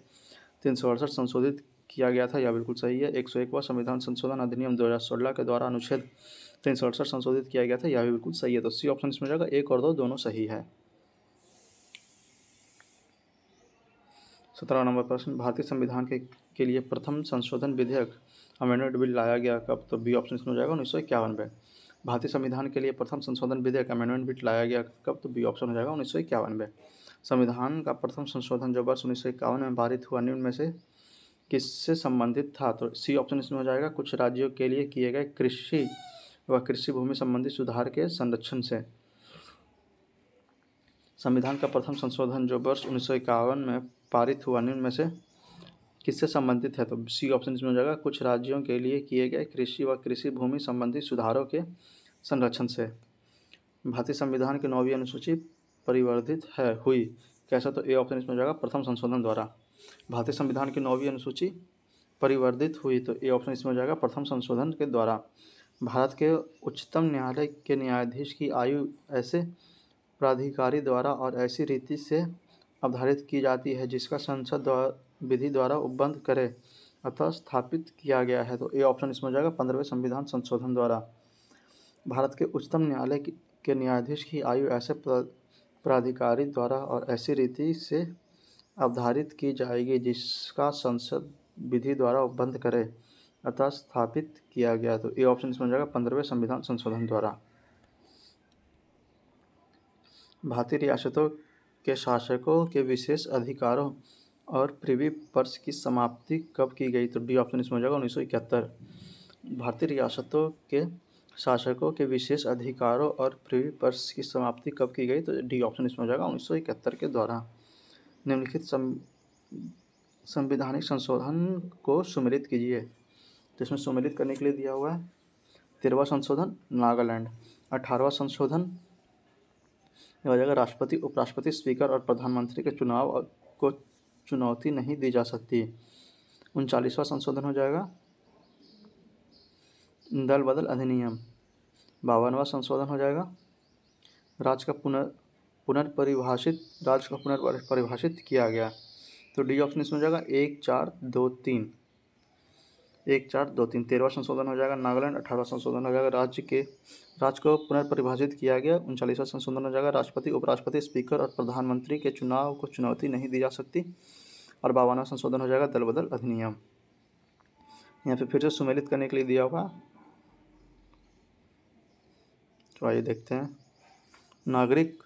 368 संशोधित किया गया था, यह बिल्कुल सही है। 101वां संविधान संशोधन अधिनियम 2016 के द्वारा अनुच्छेद 368 संशोधित किया गया था, यह भी बिल्कुल सही है। तो सी ऑप्शन इसमें जाएगा। 1 और 2 दोनों सही है। 17 नंबर प्रश्न, भारतीय संविधान के लिए प्रथम संशोधन विधेयक अमेंडमेंट बिल लाया गया कब। तो बी ऑप्शन इसमें हो जाएगा 1951 में। भारतीय संविधान के लिए प्रथम संशोधन विधेयक अमेंडमेंट बिल लाया गया कब। तो बी ऑप्शन हो जाएगा 1951 में। संविधान का प्रथम संशोधन जो वर्ष 1951 में पारित हुआ निम्न में से किससे संबंधित था। तो सी ऑप्शन इसमें हो जाएगा, कुछ राज्यों के लिए किए गए कृषि व कृषि भूमि संबंधी सुधार के संरक्षण से। संविधान का प्रथम संशोधन जो वर्ष 1951 में पारित हुआ निम्न में से किससे संबंधित है। तो सी ऑप्शन इसमें हो जाएगा, कुछ राज्यों के लिए किए गए कृषि व कृषि भूमि संबंधी सुधारों के संरक्षण से। भारतीय संविधान की 9वीं अनुसूची परिवर्धित है हुई। कैसा? तो ए ऑप्शन इसमें हो जाएगा प्रथम संशोधन द्वारा। भारतीय संविधान की 9वीं अनुसूची परिवर्धित हुई, तो ए ऑप्शन इसमें हो जाएगा प्रथम संशोधन के द्वारा। भारत के उच्चतम न्यायालय के न्यायाधीश की आयु ऐसे प्राधिकारी द्वारा और ऐसी रीति से अवधारित की जाती है जिसका संसद विधि द्वारा उपबंध करे अतः स्थापित किया गया है, तो ए ऑप्शन इसमें हो जाएगा 15वें संविधान संशोधन द्वारा। भारत के उच्चतम न्यायालय के न्यायाधीश की आयु ऐसे प्राधिकारी द्वारा और ऐसी रीति से अवधारित की जाएगी जिसका संसद विधि द्वारा उपबंध करे अतः स्थापित किया गया, तो ए ऑप्शन इसमें हो जाएगा 15वें संविधान संशोधन द्वारा। भारतीय रियासतों के शासकों के विशेष अधिकारों और प्रिवी पर्स की समाप्ति कब की गई, तो डी ऑप्शन इसमें हो जाएगा 1971। भारतीय रियासतों के शासकों के विशेष अधिकारों और प्रिवी पर्स की समाप्ति कब की गई, तो डी ऑप्शन इसमें हो जाएगा 1971 के द्वारा। निम्नलिखित संवैधानिक संशोधन को सुमेलित कीजिए, तो इसमें सुमेलित करने के लिए दिया हुआ है 13वां संशोधन नागालैंड, 18वां संशोधन हो जाएगा राष्ट्रपति, उपराष्ट्रपति, स्पीकर और प्रधानमंत्री के चुनाव को चुनौती नहीं दी जा सकती। 39वां संशोधन हो जाएगा दल बदल अधिनियम। 52वां संशोधन हो जाएगा राज्य का पुनर्परिभाषित किया गया, तो डी ऑप्शन इसमें हो जाएगा 1 4 2 3। 1 4 2 3। 13वां संशोधन हो जाएगा नागालैंड। 18वां संशोधन हो जाएगा राज्य को पुनर्परिभाषित किया गया। 39वां संशोधन हो जाएगा राष्ट्रपति, उपराष्ट्रपति, स्पीकर और प्रधानमंत्री के चुनाव को चुनौती नहीं दी जा सकती। और 52वां संशोधन हो जाएगा दल बदल अधिनियम। यहाँ पे फिर से सुमेलित करने के लिए दिया हुआ, तो आइए देखते हैं। नागरिक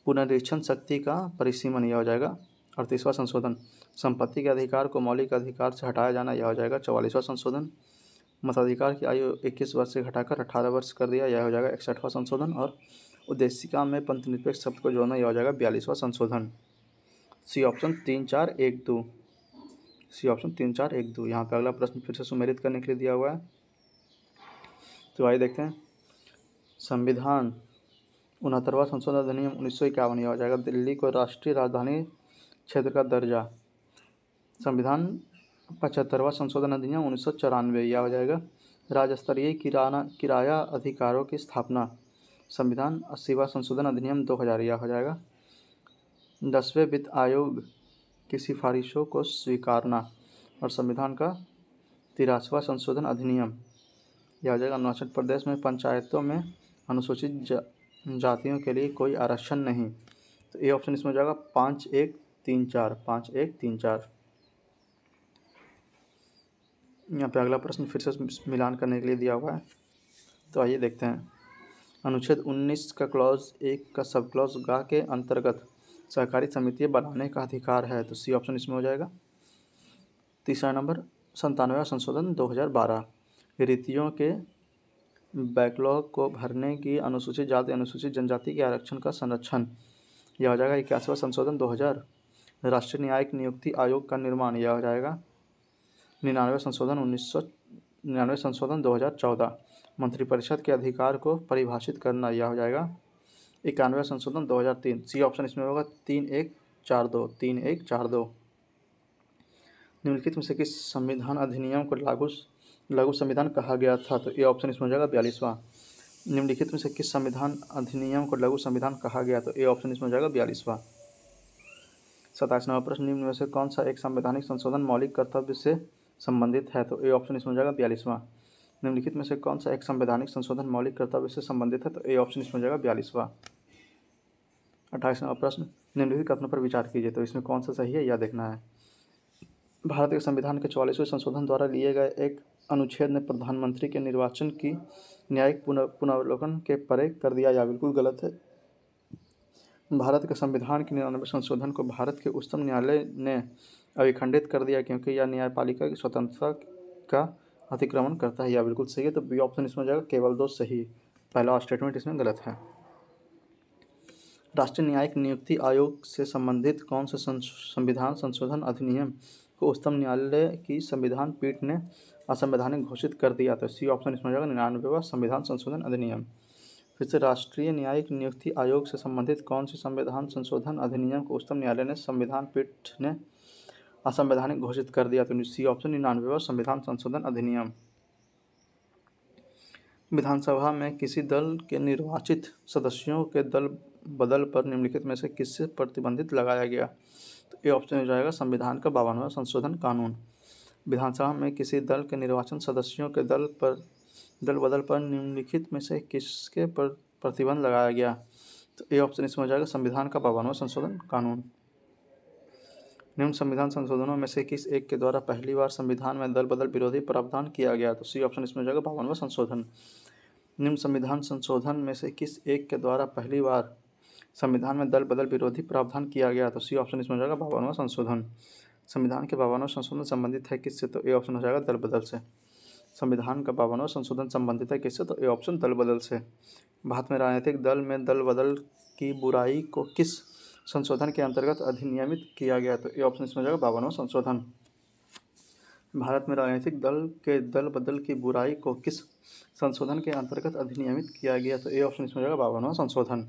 पुनरीक्षण शक्ति का परिसीमन, यह हो जाएगा 38वां संशोधन। संपत्ति के अधिकार को मौलिक अधिकार से हटाया जाना, यह हो जाएगा 44वां संशोधन। मताधिकार की आयु 21 वर्ष से घटाकर 18 वर्ष कर दिया, यह हो जाएगा 61वां संशोधन। और उद्देशिका में पंथनिरपेक्ष शब्द को जोड़ना, यह हो जाएगा 42वां संशोधन। C option 3 4 1 2। C option 3 4 1 2। यहाँ पे अगला प्रश्न फिर से सुमेलित करने के लिए दिया हुआ है, तो आइए देखते हैं। संविधान 69वां संशोधन अधिनियम 1951, यह हो जाएगा दिल्ली को राष्ट्रीय राजधानी क्षेत्र का दर्जा। संविधान 75वां संशोधन अधिनियम 1994, यह हो जाएगा राज्य स्तरीय किराया अधिकारों की स्थापना। संविधान 80वां संशोधन अधिनियम 2000, यह हो जाएगा 10वें वित्त आयोग की सिफारिशों को स्वीकारना। और संविधान का 83वां संशोधन अधिनियम, यह हो जाएगा अरुणाचल प्रदेश में पंचायतों में अनुसूचित जातियों के लिए कोई आरक्षण नहीं, तो ए ऑप्शन इसमें हो जाएगा 5 1 3 4। 5 1 3 4। यहाँ पे अगला प्रश्न फिर से मिलान करने के लिए दिया हुआ है, तो आइए देखते हैं। अनुच्छेद 19 का क्लॉज 1 का सब क्लॉज ग के अंतर्गत सहकारी समितियाँ बनाने का अधिकार है, तो सी ऑप्शन इसमें हो जाएगा। तीसरा नंबर 97वां संशोधन 2012, रीतियों के बैकलॉग को भरने की अनुसूचित जाति अनुसूचित जनजाति के आरक्षण का संरक्षण, यह हो जाएगा 81वां संशोधन 2000। राष्ट्रीय न्यायिक नियुक्ति आयोग का निर्माण, यह हो जाएगा 99वें संशोधन 2014। मंत्रिपरिषद के अधिकार को परिभाषित करना, यह हो जाएगा 91वें संशोधन 2003। सी ऑप्शन इसमें होगा 3 1 4 2। 3 1 4 2। निम्नलिखित में से किस संविधान अधिनियम को लघु संविधान कहा गया था, तो ये ऑप्शन इसमें हो जाएगा 42वां। निम्नलिखित में से किस संविधान अधिनियम को लघु संविधान कहा गया, तो ए ऑप्शन इसमें हो जाएगा 42वां। 27वां प्रश्न, निम्न में से कौन सा एक संवैधानिक संशोधन मौलिक कर्तव्य से संबंधित है, तो ए ऑप्शन इसमें हो जाएगा 42वां। निम्नलिखित में से कौन सा एक संवैधानिक संशोधन मौलिक कर्तव्य से संबंधित है, तो ए ऑप्शन इसमें हो जाएगा 42वां। 28वां प्रश्न, निम्नलिखित कथनों पर विचार कीजिए, तो इसमें कौन सा सही है यह देखना है। भारत के संविधान के 44वें संशोधन द्वारा लिए गए एक अनुच्छेद ने प्रधानमंत्री के निर्वाचन की न्यायिक पुनर्वलोकन के परे कर दिया, यह बिल्कुल गलत है। भारत के संविधान के 99वें संशोधन को भारत के उच्चतम न्यायालय ने अभिखंडित कर दिया क्योंकि यह न्यायपालिका की स्वतंत्रता का अतिक्रमण करता है, यह बिल्कुल सही है। तो बी ऑप्शन इसमें हो जाएगा केवल 2 सही, पहला स्टेटमेंट इसमें गलत है। राष्ट्रीय न्यायिक नियुक्ति आयोग से संबंधित कौन से संविधान संशोधन अधिनियम को उच्चतम न्यायालय की संविधान पीठ ने असंवैधानिक घोषित कर दिया, तो सी ऑप्शन इसमें हो जाएगा 99वां संविधान संशोधन अधिनियम। फिर से राष्ट्रीय न्यायिक नियुक्ति आयोग से संबंधित कौन सी संविधान संशोधन अधिनियम को उच्चतम न्यायालय ने संविधान पीठ ने असंवैधानिक घोषित कर दिया? तो सी ऑप्शन 99वां संविधान संशोधन अधिनियम। विधानसभा में किसी दल के निर्वाचित सदस्यों के दल बदल पर निम्नलिखित में से किससे प्रतिबंधित लगाया गया? तो ये ऑप्शन हो जाएगा संविधान का 52वां संशोधन कानून। विधानसभा में किसी दल के निर्वाचित सदस्यों के दल बदल पर निम्नलिखित में से किसके पर प्रतिबंध लगाया गया? तो ये ऑप्शन इसमें हो जाएगा संविधान का 52वां संशोधन कानून। निम्न संविधान संशोधनों में से किस एक के द्वारा पहली बार संविधान में दल बदल विरोधी प्रावधान किया गया? तो सी ऑप्शन इसमें हो जाएगा 52वां संशोधन। निम्न संविधान संशोधन में से किस एक के द्वारा पहली बार संविधान में दल बदल विरोधी प्रावधान किया गया? तो सी ऑप्शन इसमें हो जाएगा 52वां संशोधन। संविधान के 52वां संशोधन संबंधित है किससे? तो ए ऑप्शन हो जाएगा दल बदल से। संविधान का 52वां संशोधन संबंधित है किससे? तो ए ऑप्शन दल बदल से। भारत में राजनीतिक दल में दल बदल की बुराई को किस संशोधन के अंतर्गत अधिनियमित किया गया? तो ए ऑप्शन इसमें हो जाएगा 52वां संशोधन। भारत में राजनीतिक दल के दल बदल की बुराई को किस संशोधन के अंतर्गत अधिनियमित किया गया? तो ए ऑप्शन इसमें हो जाएगा 52वां संशोधन।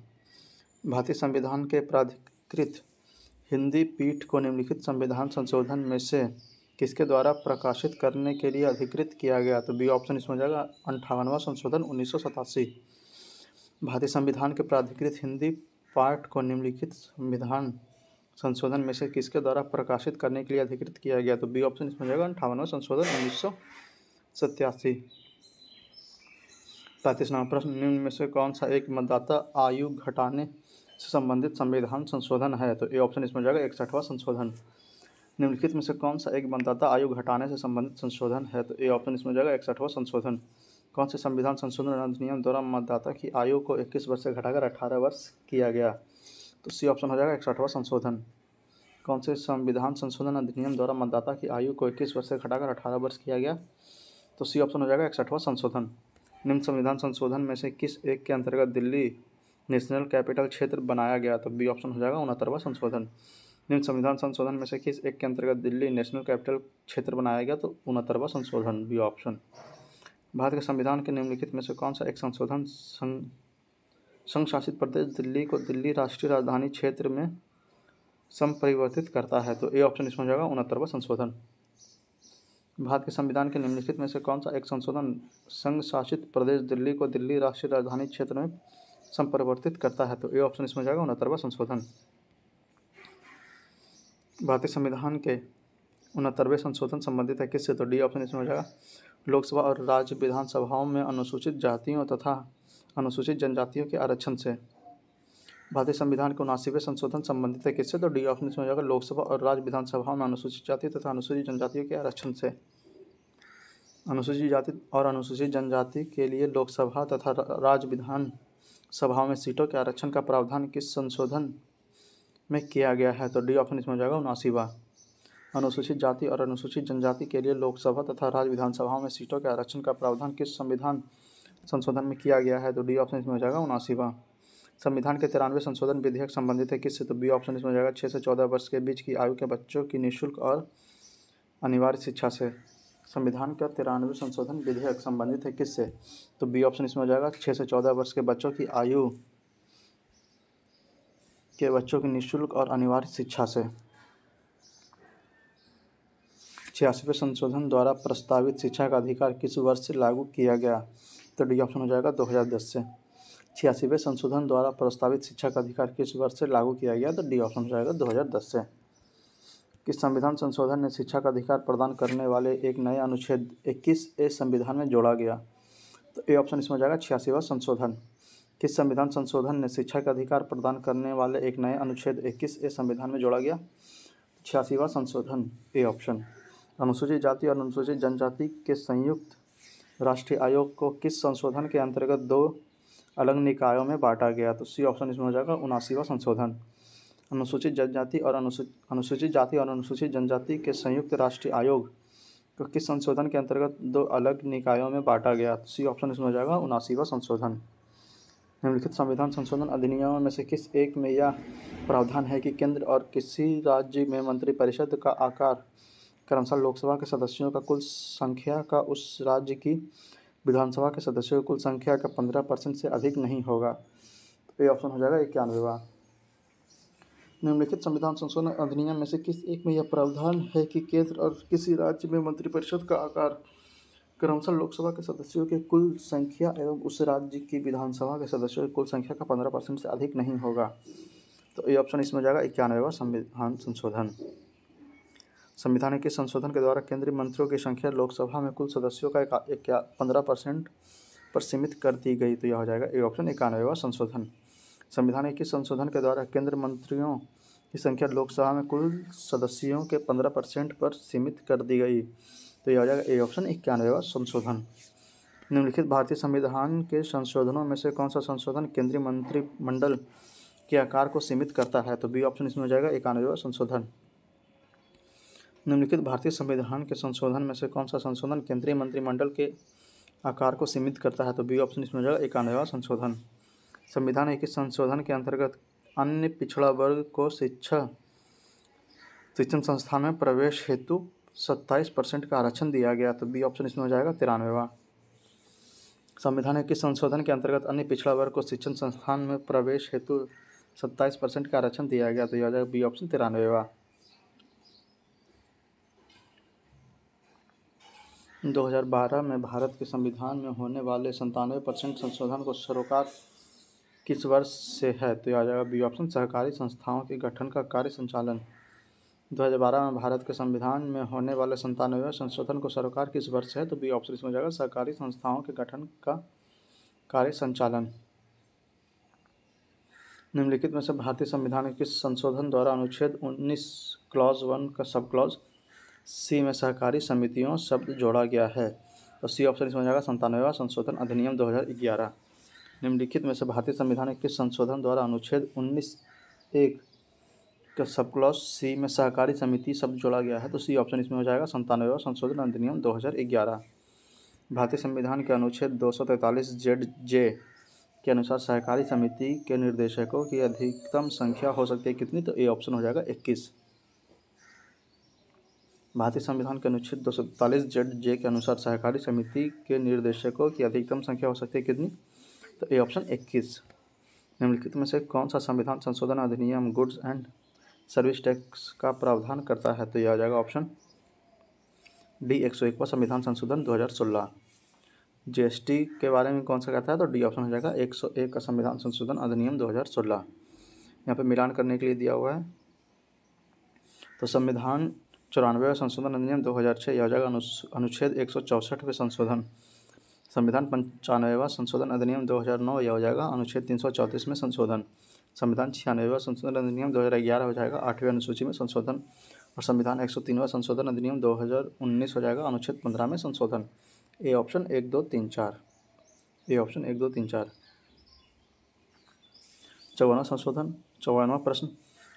भारतीय संविधान के प्राधिकृत हिंदी पीठ को निम्नलिखित संविधान संशोधन में से किसके द्वारा प्रकाशित करने के लिए अधिकृत किया गया? तो बी ऑप्शन इसमें हो जाएगा 58वां संशोधन 1987। भारतीय संविधान के प्राधिकृत हिंदी पाठ को निम्नलिखित संविधान संशोधन में से किसके द्वारा प्रकाशित करने के लिए अधिकृत किया गया? तो बी ऑप्शन इसमें हो जाएगा 58वां संशोधन 1987। 35वां प्रश्न, निम्न में से कौन सा एक मतदाता आयु घटाने से संबंधित संविधान संशोधन है? तो ए ऑप्शन इसमें हो जाएगा 61वां संशोधन। निम्नलिखित में से कौन सा एक मतदाता आयु घटाने से संबंधित संशोधन है? तो ए ऑप्शन इसमें हो जाएगा 61वां संशोधन। कौन से संविधान संशोधन अधिनियम द्वारा मतदाता की आयु को 21 वर्ष से घटाकर 18 वर्ष किया गया? तो सी ऑप्शन हो जाएगा 61वां संशोधन। कौन से संविधान संशोधन अधिनियम द्वारा मतदाता की आयु को 21 वर्ष से घटाकर 18 वर्ष किया गया? तो सी ऑप्शन हो जाएगा 61वां संशोधन। निम्न संविधान संशोधन में से किस एक के अंतर्गत दिल्ली नेशनल कैपिटल क्षेत्र बनाया गया? तो बी ऑप्शन हो जाएगा 69वां संशोधन। निम्न संविधान संशोधन में से किस एक के अंतर्गत दिल्ली नेशनल कैपिटल क्षेत्र बनाया गया? तो 69वां संशोधन, बी ऑप्शन। भारत के संविधान के निम्नलिखित में से कौन सा एक संशोधन संघ शासित प्रदेश दिल्ली को दिल्ली राष्ट्रीय राजधानी क्षेत्र में संपरिवर्तित करता है? तो ए ऑप्शन इसमें हो जाएगा 69वां संशोधन। भारत के संविधान के निम्नलिखित में से कौन सा एक संशोधन संघ शासित प्रदेश दिल्ली को दिल्ली राष्ट्रीय राजधानी क्षेत्र में संपरिवर्तित करता है? तो ए ऑप्शन इसमें हो जाएगा 69वां संशोधन। भारतीय संविधान के 69वें संशोधन संबंधित है किससे? तो डी ऑप्शन इसमें हो जाएगा लोकसभा और राज्य विधानसभाओं में अनुसूचित जातियों तथा अनुसूचित जनजातियों के आरक्षण से। भारतीय संविधान के 79वें संशोधन संबंधित है किससे? तो डी ऑप्शन इसमें हो जाएगा लोकसभा और राज्य विधानसभाओं में अनुसूचित जाति तथा अनुसूचित जनजातियों के आरक्षण से। अनुसूचित जाति और अनुसूचित जनजाति के लिए लोकसभा तथा राज्य विधान सभाओं में सीटों के आरक्षण का प्रावधान किस संशोधन में किया गया है? तो डी ऑप्शन इसमें हो जाएगा 79वां। अनुसूचित जाति और अनुसूचित जनजाति के लिए लोकसभा तथा राज्य विधानसभाओं में सीटों के आरक्षण का प्रावधान किस संविधान संशोधन में किया गया है? तो डी ऑप्शन इसमें हो जाएगा 79वां। संविधान के 93वें संशोधन विधेयक संबंधित है किससे? तो बी ऑप्शन इसमें हो जाएगा 6 से 14 वर्ष के बीच की आयु के बच्चों की निःशुल्क और अनिवार्य शिक्षा से। संविधान का 93वें संशोधन विधेयक संबंधित है किससे? तो बी ऑप्शन इसमें हो जाएगा 6 से 14 वर्ष के बच्चों की आयु के बच्चों की निःशुल्क और अनिवार्य शिक्षा से। 86वें संशोधन द्वारा प्रस्तावित शिक्षा का अधिकार किस वर्ष से लागू किया गया? तो डी ऑप्शन हो जाएगा 2010 से। 86वें संशोधन द्वारा प्रस्तावित शिक्षा का अधिकार किस वर्ष से लागू किया गया? तो डी ऑप्शन हो जाएगा 2010 से। किस संविधान संशोधन ने शिक्षा का अधिकार प्रदान करने वाले एक नए अनुच्छेद 21A संविधान में जोड़ा गया? तो ए ऑप्शन इसमें हो जाएगा 86वां संशोधन। किस संविधान संशोधन ने शिक्षा का अधिकार प्रदान करने वाले एक नए अनुच्छेद 21A संविधान में जोड़ा गया? 86वां संशोधन, ए ऑप्शन। अनुसूचित जाति और अनुसूचित जनजाति के संयुक्त राष्ट्रीय आयोग को किस संशोधन के अंतर्गत 2 अलग निकायों में बांटा गया? तो सी ऑप्शन इसमें हो जाएगा 79वां संशोधन। अनुसूचित जनजाति और अनुसूचित जाति और अनुसूचित जनजाति के संयुक्त राष्ट्रीय आयोग को किस संशोधन के अंतर्गत 2 अलग निकायों में बांटा गया? तो सी ऑप्शन इसमें हो जाएगा 79वां संशोधन। निम्नलिखित संविधान संशोधन अधिनियमों में से किस एक में यह प्रावधान है कि केंद्र और किसी राज्य में मंत्रिपरिषद का आकार क्रमशः लोकसभा के सदस्यों का कुल संख्या का उस राज्य की विधानसभा के सदस्यों की कुल संख्या का 15% से अधिक नहीं होगा। तो ये ऑप्शन हो जाएगा 91वां। निम्नलिखित संविधान संशोधन अधिनियम में से किस एक में यह प्रावधान है कि केंद्र और किसी राज्य में मंत्रिपरिषद का आकार क्रमशः लोकसभा के सदस्यों की कुल संख्या एवं उस राज्य की विधानसभा के सदस्यों की कुल संख्या का 15% से अधिक नहीं होगा। तो ये ऑप्शन इसमें हो जाएगा 91वां संविधान संशोधन। संविधान के संशोधन के द्वारा केंद्रीय मंत्रियों की संख्या लोकसभा में कुल सदस्यों का 15% पर सीमित कर दी गई। तो यह हो जाएगा ये ऑप्शन 91वां संशोधन। संविधान के संशोधन के द्वारा केंद्रीय मंत्रियों की संख्या लोकसभा में कुल सदस्यों के 15% पर सीमित कर दी गई। तो यह हो जाएगा ए ऑप्शन 91वां संशोधन। निम्नलिखित भारतीय संविधान के संशोधनों में से कौन सा संशोधन केंद्रीय मंत्रिमंडल के आकार को सीमित करता है। तो बी ऑप्शन इसमें हो जाएगा 91वां संशोधन। निम्नलिखित भारतीय संविधान के संशोधन में से कौन सा संशोधन केंद्रीय मंत्रिमंडल के आकार को सीमित करता है। तो बी ऑप्शन इसमें हो जाएगा 91वां संशोधन। संविधान के संशोधन के अंतर्गत अन्य पिछड़ा वर्ग को शिक्षण संस्थान में प्रवेश हेतु 27% का आरक्षण दिया गया। तो बी ऑप्शन इसमें हो जाएगा 93वां। संविधान के संशोधन के अंतर्गत अन्य पिछड़ा वर्ग को शिक्षण संस्थान में प्रवेश हेतु 27% का आरक्षण दिया गया। तो यह हो जाएगा बी ऑप्शन 93वां। 2012 में भारत के संविधान में होने वाले 97% संशोधन को सरोकार किस वर्ष से है। तो यह आ जाएगा बी ऑप्शन सहकारी संस्थाओं के गठन का कार्य संचालन। 2012 में भारत के संविधान में होने वाले 97वें संशोधन को सरोकार किस वर्ष से है। तो बी ऑप्शन इसमें हो जाएगा सहकारी संस्थाओं के गठन का कार्य संचालन। निम्नलिखित में से भारतीय संविधान के संशोधन द्वारा अनुच्छेद 19 क्लॉज 1 का सब क्लॉज सी में सहकारी समितियों शब्द जोड़ा गया है। तो सी ऑप्शन इसमें हो जाएगा 97वां संशोधन अधिनियम 2011। निम्नलिखित में से भारतीय संविधान के संशोधन द्वारा अनुच्छेद 19(1) का सब क्लॉज सी में सहकारी समिति शब्द जोड़ा गया है। तो सी ऑप्शन इसमें हो जाएगा 97वां संशोधन अधिनियम 2011। भारतीय संविधान के अनुच्छेद 243(j) के अनुसार सहकारी समिति के निर्देशकों की अधिकतम संख्या हो सकती है कितनी। तो ए ऑप्शन हो जाएगा 21। भारतीय संविधान के अनुच्छेद 243(j) के अनुसार सहकारी समिति के निर्देशकों की अधिकतम संख्या हो सकती है कितनी। तो ए ऑप्शन 21। निम्नलिखित में से कौन सा संविधान संशोधन अधिनियम गुड्स एंड सर्विस टैक्स का प्रावधान करता है। तो यह आ जाएगा ऑप्शन डी 101वां संविधान संशोधन 2016। जीएसटी के बारे में कौन सा कहता है। तो डी ऑप्शन हो जाएगा 101 का संविधान संशोधन अधिनियम 2016। यहाँ पे मिलान करने के लिए दिया हुआ है। तो संविधान 94वां संशोधन अधिनियम 2006 यह हो जाएगा अनुच्छेद 164वें संशोधन। संविधान 95वां संशोधन अधिनियम 2009 यह हो जाएगा अनुच्छेद 334 में संशोधन। संविधान 96वां संशोधन अधिनियम 2011 हो जाएगा 8वीं अनुसूची में संशोधन। और संविधान 103वां संशोधन अधिनियम 2019 हो जाएगा अनुच्छेद 15 में संशोधन। A option 1 2 3 4। A option 1 2 3 4। 54वां संशोधन 54वां प्रश्न,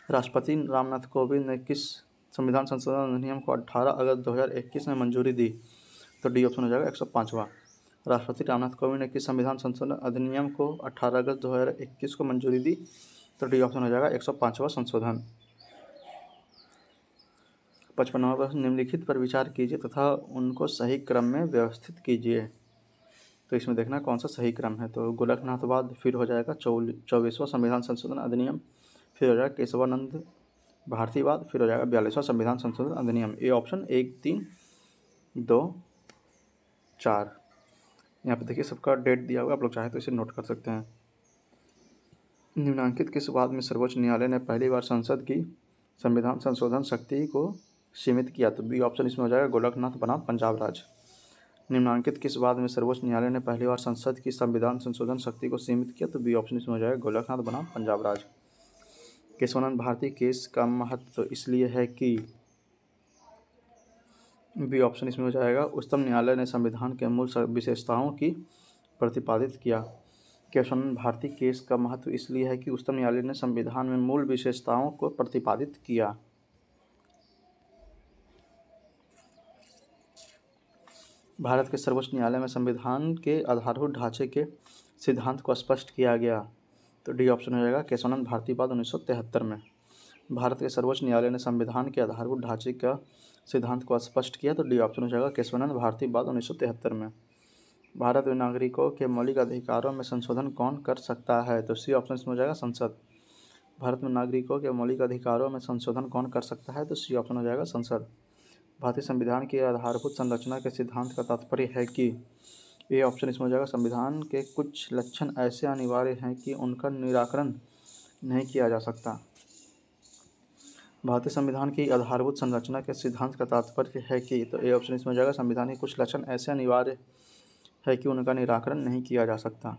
राष्ट्रपति रामनाथ कोविंद ने किस संविधान संशोधन अधिनियम को 18 अगस्त 2021 में मंजूरी दी। तो डी ऑप्शन हो जाएगा 105वां। राष्ट्रपति रामनाथ कोविंद ने किस संविधान संशोधन अधिनियम को 18 अगस्त 2021 को मंजूरी दी। तो डी ऑप्शन हो जाएगा 105वां संशोधन। 55वां प्रश्न, निम्नलिखित पर विचार कीजिए तथा उनको सही क्रम में व्यवस्थित कीजिए। तो इसमें देखना कौन सा सही क्रम है। तो गोलकनाथवाद, फिर हो जाएगा 24वां संविधान संशोधन अधिनियम, फिर हो जाएगा केशवानंद भारतीवाद, फिर हो जाएगा 42वां संविधान संशोधन अधिनियम। A option 1 3 2 4। यहाँ पे देखिए सबका डेट दिया हुआ, आप लोग चाहे तो इसे नोट कर सकते हैं। निम्नांकित किस वाद में सर्वोच्च न्यायालय ने पहली बार संसद की संविधान संशोधन शक्ति को सीमित किया। तो बी ऑप्शन इसमें हो जाएगा गोलकनाथ बनाम पंजाब राज। निम्नांकित किस वाद में सर्वोच्च न्यायालय ने पहली बार संसद की संविधान संशोधन शक्ति को सीमित किया। तो बी ऑप्शन इसमें हो जाएगा गोलकनाथ बनाम पंजाब राज। केशवानंद भारती केस का महत्व इसलिए है कि, बी ऑप्शन इसमें हो जाएगा उच्चतम न्यायालय ने संविधान के मूल विशेषताओं की प्रतिपादित किया। केशवानंद भारती केस का महत्व इसलिए है कि उच्चतम न्यायालय ने संविधान में मूल विशेषताओं को प्रतिपादित किया। भारत के सर्वोच्च न्यायालय में संविधान के आधारभूत ढांचे के सिद्धांत को स्पष्ट किया गया। तो डी ऑप्शन हो जाएगा केशवानंद भारतीवाद 1973 में। भारत के सर्वोच्च न्यायालय ने संविधान के आधारभूत ढांचे का सिद्धांत को स्पष्ट किया। तो डी ऑप्शन हो जाएगा केशवानंद भारतीवाद 1973 में। भारत में नागरिकों के मौलिक अधिकारों में संशोधन कौन कर सकता है? तो सी ऑप्शन इसमें हो जाएगा संसद। भारत में नागरिकों के मौलिक अधिकारों में संशोधन कौन कर सकता है? तो सी ऑप्शन हो जाएगा संसद। भारतीय संविधान की आधारभूत संरचना के सिद्धांत का तात्पर्य है कि ये ऑप्शन इसमें हो जाएगा संविधान के कुछ लक्षण ऐसे अनिवार्य हैं कि उनका निराकरण नहीं किया जा सकता। भारतीय संविधान की आधारभूत संरचना के सिद्धांत का तात्पर्य है कि, तो ए ऑप्शन इसमें हो जाएगा संविधान के कुछ लक्षण ऐसे अनिवार्य है कि उनका निराकरण नहीं किया जा सकता।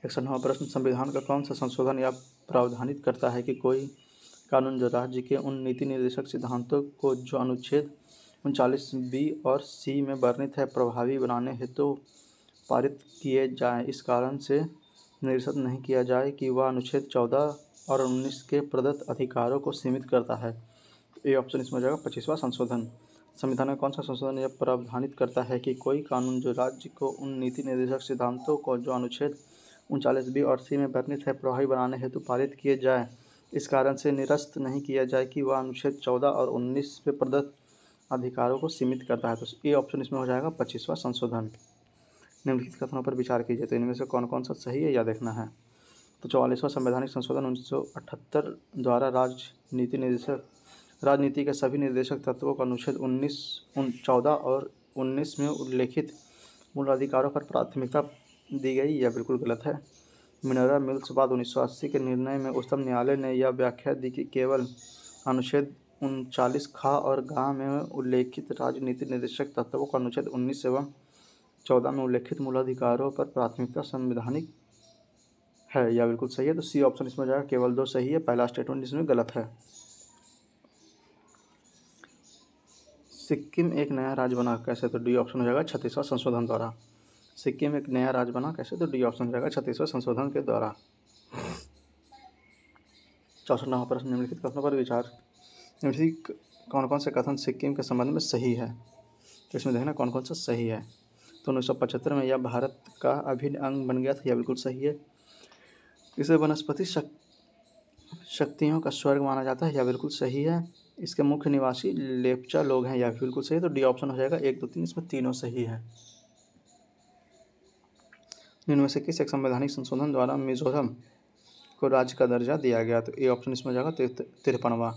109वां प्रश्न, संविधान का कौन सा संशोधन या प्रावधानित करता है कि कोई कानून जो राज्य के उन नीति निर्देशक सिद्धांतों को जो अनुच्छेद 39B और C में वर्णित है प्रभावी बनाने हेतु पारित किए जाएं, इस कारण से निर्दिष्ट नहीं किया जाए कि वह अनुच्छेद 14 और 19 के प्रदत्त अधिकारों को सीमित करता है। ये ऑप्शन इसमें हो जाएगा 25वां संशोधन। संविधान में कौन सा संशोधन यह प्रावधानित करता है कि कोई कानून जो राज्य को उन नीति निर्देशक सिद्धांतों को जो अनुच्छेद 39B और C में वर्णित है प्रभावी बनाने हेतु पारित किए जाए, इस कारण से निरस्त नहीं किया जाए कि वह अनुच्छेद 14 और 19 पे प्रदत्त अधिकारों को सीमित करता है। तो ये ऑप्शन इसमें हो जाएगा 25वां संशोधन। निम्नलिखित कथनों पर विचार कीजिए, तो इनमें से कौन कौन सा सही है या देखना है। तो 44वां संवैधानिक संशोधन 1978 द्वारा राजनीति के सभी निर्देशक तत्वों को अनुच्छेद 14 और 19 में उल्लेखित मूल अधिकारों पर प्राथमिकता दी गई, यह बिल्कुल गलत है। मिनर्वा मिल्स बाद 1980 के निर्णय में उच्चतम न्यायालय ने यह व्याख्या दी कि केवल अनुच्छेद 39 ख और ग में उल्लेखित राजनीति निर्देशक तत्वों को अनुच्छेद 19 एवं 14 में उल्लेखित मूल अधिकारों पर प्राथमिकता संवैधानिक है, यह बिल्कुल सही है। तो सी ऑप्शन इसमें हो जाएगा, केवल 2 सही है, पहला स्टेटमेंट इसमें गलत है। सिक्किम एक नया राज्य बना कैसे? तो डी ऑप्शन हो जाएगा 36वां संशोधन द्वारा। सिक्किम एक नया राज्य बना कैसे? तो डी ऑप्शन हो जाएगा 36वें संशोधन के द्वारा। 64वां प्रश्न, निम्नलिखित कथनों पर विचार। निम्नलिखित कौन कौन से कथन सिक्किम के संबंध में सही है? तो इसमें देखना कौन कौन सा सही है। तो 1975 में यह भारत का अभिन्न अंग बन गया था, यह बिल्कुल सही है। इसे वनस्पति शक्तियों का स्वर्ग माना जाता है, यह बिल्कुल सही है। इसके मुख्य निवासी लेप्चा लोग हैं, यह भी बिल्कुल सही है। तो डी ऑप्शन हो जाएगा 1, 2, 3, इसमें तीनों सही है। इनमें से किस एक संवैधानिक संशोधन द्वारा मिजोरम को राज्य का दर्जा दिया गया? तो ए ऑप्शन इसमें हो जाएगा 53वां।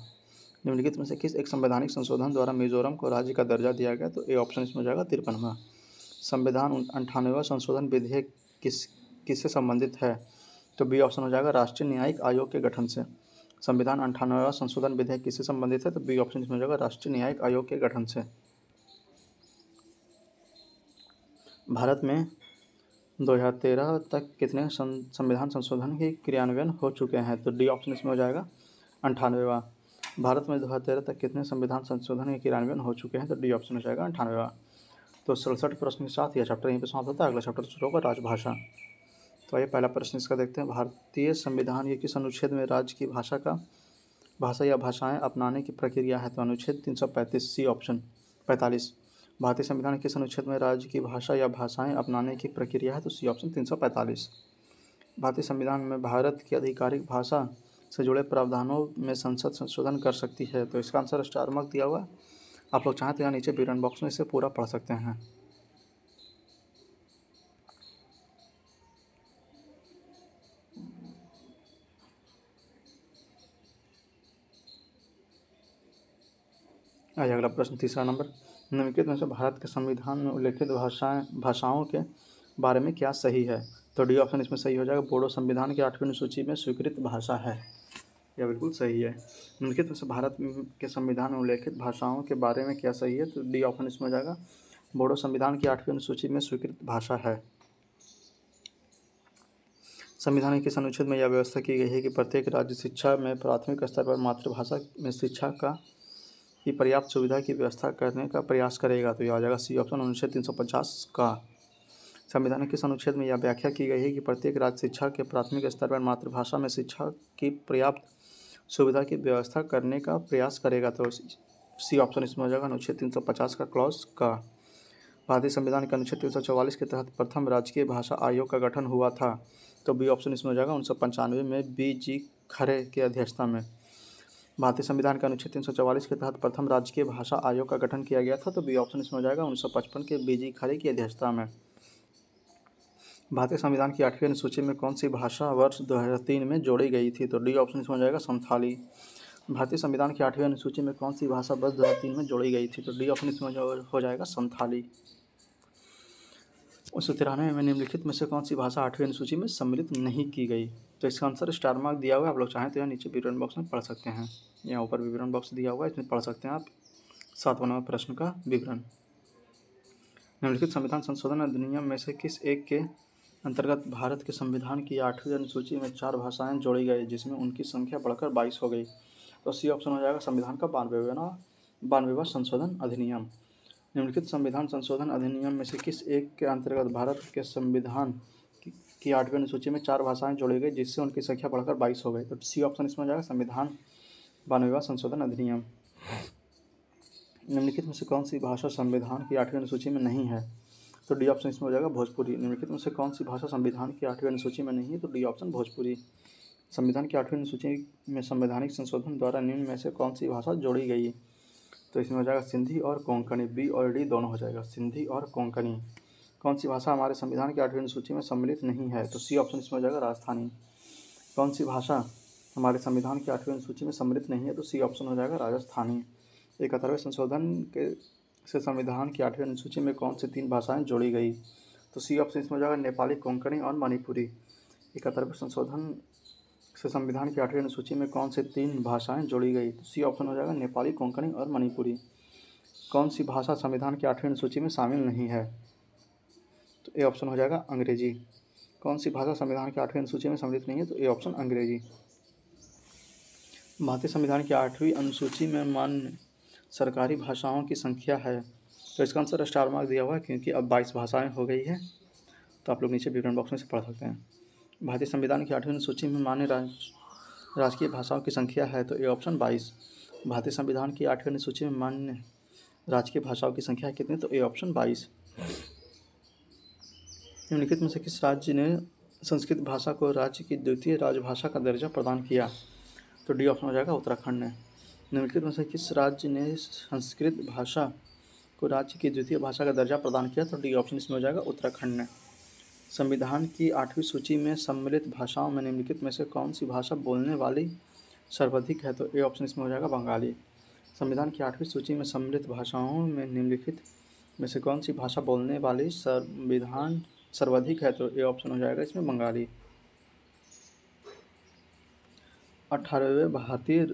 निम्नलिखित में से किस एक संवैधानिक संशोधन द्वारा मिजोरम को राज्य का दर्जा दिया गया? तो ए ऑप्शन इसमें हो जाएगा 53वां। संविधान 98वां संशोधन विधेयक किससे संबंधित है? तो बी ऑप्शन हो जाएगा राष्ट्रीय न्यायिक आयोग के गठन से। संविधान 98वां संशोधन विधेयक किससे संबंधित है? तो बी ऑप्शन इसमें हो जाएगा राष्ट्रीय न्यायिक आयोग के गठन से। भारत में 2013 तक कितने संविधान संशोधन के क्रियान्वयन हो चुके हैं? तो डी ऑप्शन इसमें हो जाएगा 98वां। भारत में 2013 तक कितने संविधान संशोधन के क्रियान्वयन हो चुके हैं? तो डी ऑप्शन हो जाएगा 98वां। तो 67 प्रश्न के साथ यह चैप्टर यहीं पर समाप्त होता है। अगला चैप्टर शुरू होगा राजभाषा। तो आइए पहला प्रश्न इसका देखते हैं। भारतीय संविधान के किस अनुच्छेद में राज्य की भाषा या भाषाएं अपनाने की प्रक्रिया है? तो अनुच्छेद 335, सी ऑप्शन 45। भारतीय संविधान के किस अनुच्छेद में राज्य की भाषा या भाषाएं अपनाने की प्रक्रिया है? तो सी ऑप्शन 345। भारतीय संविधान में भारत की आधिकारिक भाषा से जुड़े प्रावधानों में संसद संशोधन कर सकती है? तो इसका आंसर स्टार मार्क दिया हुआ है, आप लोग चाहें तो यहाँ नीचे विवरण बॉक्स में इसे पूरा पढ़ सकते हैं। आइए अगला प्रश्न, तीसरा नंबर। निम्नलिखित में से भारत के संविधान में उल्लेखित भाषाओं के बारे में क्या सही है? तो डी ऑप्शन इसमें सही हो जाएगा, बोडो संविधान की 8वीं अनुसूची में स्वीकृत भाषा है, यह बिल्कुल सही है। निम्नलिखित में से भारत के संविधान में उल्लेखित भाषाओं के बारे में क्या सही है? तो डी ऑप्शन इसमें हो जाएगा, बोडो संविधान की 8वीं अनुसूची में स्वीकृत भाषा है। संविधान के किस अनुच्छेद में यह व्यवस्था की गई है कि प्रत्येक राज्य शिक्षा में प्राथमिक स्तर पर मातृभाषा में शिक्षा की पर्याप्त सुविधा की व्यवस्था करने का प्रयास करेगा? तो यह आ जाएगा सी ऑप्शन अनुच्छेद 350 का। संविधान के किस अनुच्छेद में यह व्याख्या की गई है कि प्रत्येक राज्य शिक्षा के प्राथमिक स्तर पर मातृभाषा में शिक्षा की पर्याप्त सुविधा की व्यवस्था करने का प्रयास करेगा? तो सी ऑप्शन इसमें हो जाएगा अनुच्छेद 350 का क्लॉज का। भारतीय संविधान के अनुच्छेद 344 के तहत प्रथम राजकीय भाषा आयोग का गठन हुआ था? तो बी ऑप्शन इसमें हो जाएगा 1995 में बी जी खरे की अध्यक्षता में। भारतीय संविधान के अनुच्छेद 344 के तहत प्रथम राजकीय भाषा आयोग का गठन किया गया था, तो बी ऑप्शन इसमें हो जाएगा 1955 के बीजी खरे की अध्यक्षता में। भारतीय संविधान की 8वीं अनुसूची में कौन सी भाषा वर्ष 2003 में जोड़ी गई थी, तो डी ऑप्शन इसमें हो जाएगा संथाली। भारतीय संविधान की 8वीं अनुसूची में कौन सी भाषा वर्ष 2003 में जोड़ी गई थी, तो डी ऑप्शन इसमें हो जाएगा संथाली। 1993 में निम्नलिखित में से कौन सी भाषा 8वीं अनुसूची में सम्मिलित नहीं की गई, तो इसका आंसर स्टार मार्क दिया हुआ है। आप लोग चाहें तो यहाँ नीचे विवरण बॉक्स में पढ़ सकते हैं, यहाँ ऊपर विवरण बॉक्स दिया हुआ है, इसमें पढ़ सकते हैं आप 7वां नंबर प्रश्न का विवरण। निम्नलिखित संविधान संशोधन अधिनियम में से किस एक के अंतर्गत भारत के संविधान की 8वीं अनुसूची में 4 भाषाएं जोड़ी गई, जिसमें उनकी संख्या बढ़कर 22 हो गई, तो सी ऑप्शन हो जाएगा संविधान का 92वां संशोधन अधिनियम। निम्नलिखित संविधान संशोधन अधिनियम में से किस एक के अंतर्गत भारत के संविधान की 8वीं अनुसूची में 4 भाषाएं जोड़ी गई, जिससे उनकी संख्या बढ़कर 22 हो गई, तो सी ऑप्शन इसमें हो जाएगा संविधान 92वां संशोधन अधिनियम। निम्नलिखित में से कौन सी भाषा संविधान की 8वीं अनुसूची में नहीं है, तो डी ऑप्शन इसमें हो जाएगा भोजपुरी। निम्नलिखित में से कौन सी भाषा संविधान की 8वीं अनुसूची में नहीं है, तो डी ऑप्शन भोजपुरी। संविधान की 8वीं अनुसूची में संवैधानिक संशोधन द्वारा निम्न में से कौन सी भाषा जोड़ी गई, तो इसमें हो जाएगा सिंधी और कोंकणी। बी और डी दोनों हो जाएगा, सिंधी और कोंकणी। कौन सी भाषा हमारे संविधान की 8वीं अनुसूची में सम्मिलित नहीं है, तो सी ऑप्शन इसमें हो जाएगा राजस्थानी। कौन सी भाषा हमारे संविधान की 8वीं अनुसूची में सम्मिलित नहीं है, तो सी ऑप्शन हो जाएगा राजस्थानी। 71वें संशोधन के से संविधान की 8वीं अनुसूची में कौन सी 3 भाषाएं जोड़ी गई, तो सी ऑप्शन इसमें हो जाएगा नेपाली, कोंकणी और मणिपुरी। 71वें संशोधन से संविधान की 8वीं अनुसूची में कौन सी 3 भाषाएं जोड़ी गई, तो सी ऑप्शन हो जाएगा नेपाली, कोंकणी और मणिपुरी। कौन सी भाषा संविधान की 8वीं अनुसूची में शामिल नहीं है, तो ए ऑप्शन हो जाएगा अंग्रेजी। कौन सी भाषा संविधान की 8वीं अनुसूची में सम्मिलित नहीं है, तो ए ऑप्शन अंग्रेजी। भारतीय संविधान की 8वीं अनुसूची में मान्य सरकारी भाषाओं की संख्या है, तो इसका आंसर स्टार मार्क दिया हुआ है, क्योंकि अब 22 भाषाएं हो गई है, तो आप लोग नीचे विवरण बॉक्स में से पढ़ सकते हैं। भारतीय संविधान की 8वीं अनुसूची में मान्य राजकीय भाषाओं की संख्या है, तो ए ऑप्शन 22। भारतीय संविधान की 8वीं अनुसूची में मान्य राजकीय भाषाओं की संख्या कितनी, तो ए ऑप्शन 22। निम्नलिखित में से किस राज्य ने संस्कृत भाषा को राज्य की द्वितीय राजभाषा का दर्जा प्रदान किया, तो डी ऑप्शन हो जाएगा उत्तराखंड ने। निम्नलिखित में से किस राज्य ने संस्कृत भाषा को राज्य की द्वितीय भाषा का दर्जा प्रदान किया, तो डी ऑप्शन इसमें हो जाएगा उत्तराखंड ने। संविधान की 8वीं सूची में सम्मिलित भाषाओं में निम्नलिखित में से कौन सी भाषा बोलने वाली सर्वाधिक है, तो ए ऑप्शन इसमें हो जाएगा बंगाली। संविधान की 8वीं सूची में सम्मिलित भाषाओं में निम्नलिखित में से कौन सी भाषा बोलने वाली संविधान सर्वाधिक है, तो ए ऑप्शन हो जाएगा इसमें बंगाली। 18वें भारतीय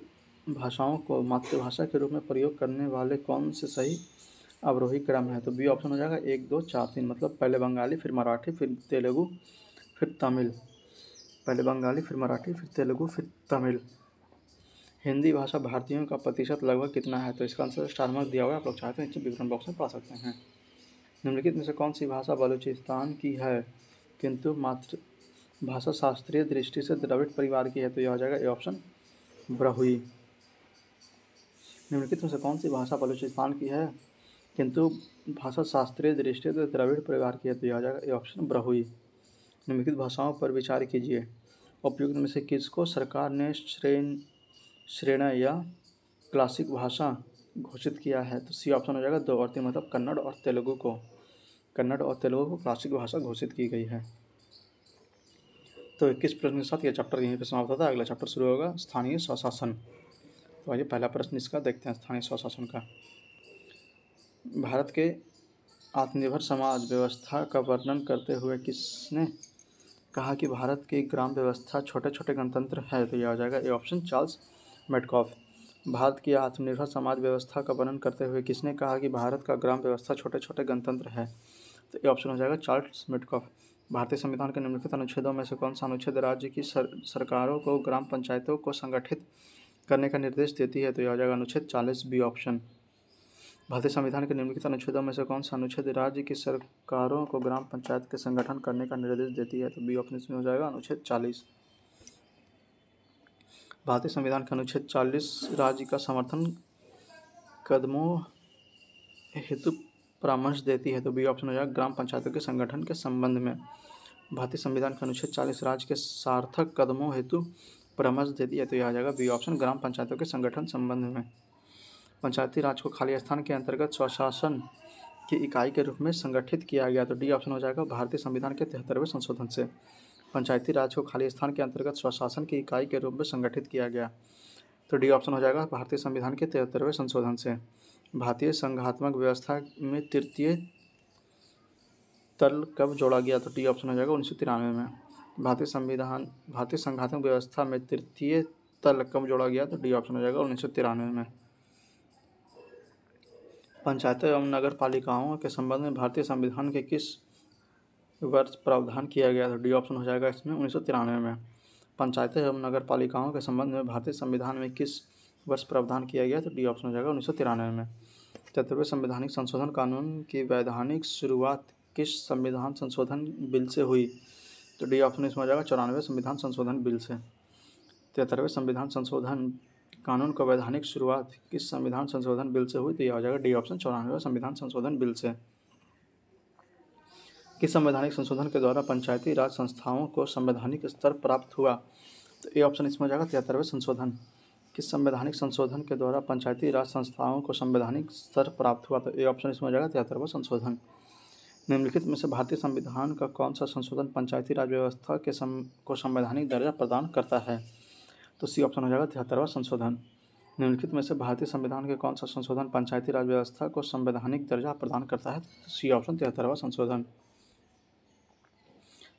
भाषाओं को मातृभाषा के रूप में प्रयोग करने वाले कौन से सही अवरोही क्रम है, तो बी ऑप्शन हो जाएगा 1 2 4 3, मतलब पहले बंगाली, फिर मराठी, फिर तेलुगु, फिर तमिल। पहले बंगाली, फिर मराठी, फिर तेलुगु, फिर तमिल। हिंदी भाषा भारतीयों का प्रतिशत लगभग कितना है, तो इसका आंसर स्टार मार्क दिया हुआ है, आप लोग चाहते हैं नीचे विवरण बॉक्स में पढ़ सकते हैं। निम्नलिखित में से कौन सी भाषा बलूचिस्तान की है किंतु मातृभाषा शास्त्रीय दृष्टि से द्रविड़ परिवार की है, तो यह हो जाएगा ए ऑप्शन ब्रहुई। निम्नलिखित में से कौन सी भाषा बलूचिस्तान की है किंतु भाषा शास्त्रीय दृष्टि से द्रविड़ परिवार की है, तो यह आ जाएगा ए ऑप्शन ब्रहुई। निम्नलिखित भाषाओं पर विचार कीजिए, उपयुक्त में से किसको सरकार ने श्रेणी या क्लासिक भाषा घोषित किया है, तो सी ऑप्शन हो जाएगा 2 और 3, मतलब कन्नड़ और तेलुगु को क्लासिक भाषा घोषित की गई है। तो 21 प्रश्न के साथ यह चैप्टर यहीं पर समाप्त होता है। अगला चैप्टर शुरू होगा स्थानीय स्वशासन। तो आइए पहला प्रश्न इसका देखते हैं, स्थानीय स्वशासन का। भारत के आत्मनिर्भर समाज व्यवस्था का वर्णन करते हुए किसने कहा कि भारत की ग्राम व्यवस्था छोटे छोटे गणतंत्र है, तो यह आ जाएगा A option Charles Metcalfe. Bharat की आत्मनिर्भर समाज व्यवस्था का वर्णन करते हुए किसने कहा कि भारत का ग्राम व्यवस्था छोटे छोटे गणतंत्र है, तो ये ऑप्शन हो जाएगा चार्ल्स मेटकॉफ। भारतीय संविधान के निम्नलिखित अनुच्छेदों में से कौन सा अनुच्छेद राज्य की सरकारों को ग्राम पंचायतों को संगठित करने का निर्देश देती है, तो यह आ जाएगा अनुच्छेद 40 बी ऑप्शन। भारतीय संविधान के निम्नलिखित अनुच्छेदों में से कौन सा अनुच्छेद राज्य की सरकारों को ग्राम पंचायत के संगठन करने का निर्देश देती है, तो बी ऑप्शन इसमें हो जाएगा अनुच्छेद 40। भारतीय संविधान का अनुच्छेद 40 राज्य का समर्थन कदमों हेतु परामर्श देती है, तो बी ऑप्शन हो जाएगा ग्राम पंचायतों के संगठन के संबंध में। भारतीय संविधान का अनुच्छेद 40 राज्य के सार्थक कदमों हेतु परामर्श देती है, तो यह आ जाएगा बी ऑप्शन, ग्राम पंचायतों के संगठन संबंध में। पंचायती राज को खाली स्थान के अंतर्गत स्वशासन की इकाई के रूप में संगठित किया गया, तो डी ऑप्शन हो जाएगा भारतीय संविधान के 73वें संशोधन से। पंचायती राज को खाली स्थान के अंतर्गत स्वशासन की इकाई के रूप में संगठित किया गया, तो डी ऑप्शन हो जाएगा भारतीय संविधान के 73वें संशोधन से। भारतीय संघात्मक व्यवस्था में तृतीय तल कब जोड़ा गया, तो डी ऑप्शन हो जाएगा 1993 में। भारतीय संघात्मक व्यवस्था में तृतीय तल कब जोड़ा गया, तो डी ऑप्शन हो जाएगा 1993 में। पंचायतों एवं नगर पालिकाओं के संबंध में भारतीय संविधान के किस वर्ष प्रावधान किया गया, तो डी ऑप्शन हो जाएगा इसमें 1993 में। पंचायतें एवं नगर पालिकाओं के संबंध में भारतीय संविधान में किस वर्ष प्रावधान किया गया, तो डी ऑप्शन हो जाएगा 1993 में। 73वें संवैधानिक संशोधन कानून की वैधानिक शुरुआत किस संविधान संशोधन बिल से हुई, तो डी ऑप्शन इसमें हो जाएगा 94वें संविधान संशोधन बिल से। 73वें संविधान संशोधन कानून का वैधानिक शुरुआत किस संविधान संशोधन बिल से हुई, तो यह हो जाएगा डी ऑप्शन 94वें संविधान संशोधन बिल से। किस संवैधानिक संशोधन के द्वारा पंचायती राज संस्थाओं को संवैधानिक स्तर प्राप्त हुआ, तो ए ऑप्शन इसमें हो जाएगा 73वें संशोधन। किस संवैधानिक संशोधन के द्वारा पंचायती राज संस्थाओं को संवैधानिक स्तर प्राप्त हुआ, तो ए ऑप्शन इसमें हो जाएगा 73वां संशोधन। निम्नलिखित में से भारतीय संविधान का कौन सा संशोधन पंचायती राज व्यवस्था को संवैधानिक दर्जा प्रदान करता है, तो सी ऑप्शन हो जाएगा 73वां संशोधन। निम्नलिखित में से भारतीय संविधान के कौन सा संशोधन पंचायती राज व्यवस्था को संवैधानिक दर्जा प्रदान करता है, तो सी ऑप्शन 73वां संशोधन।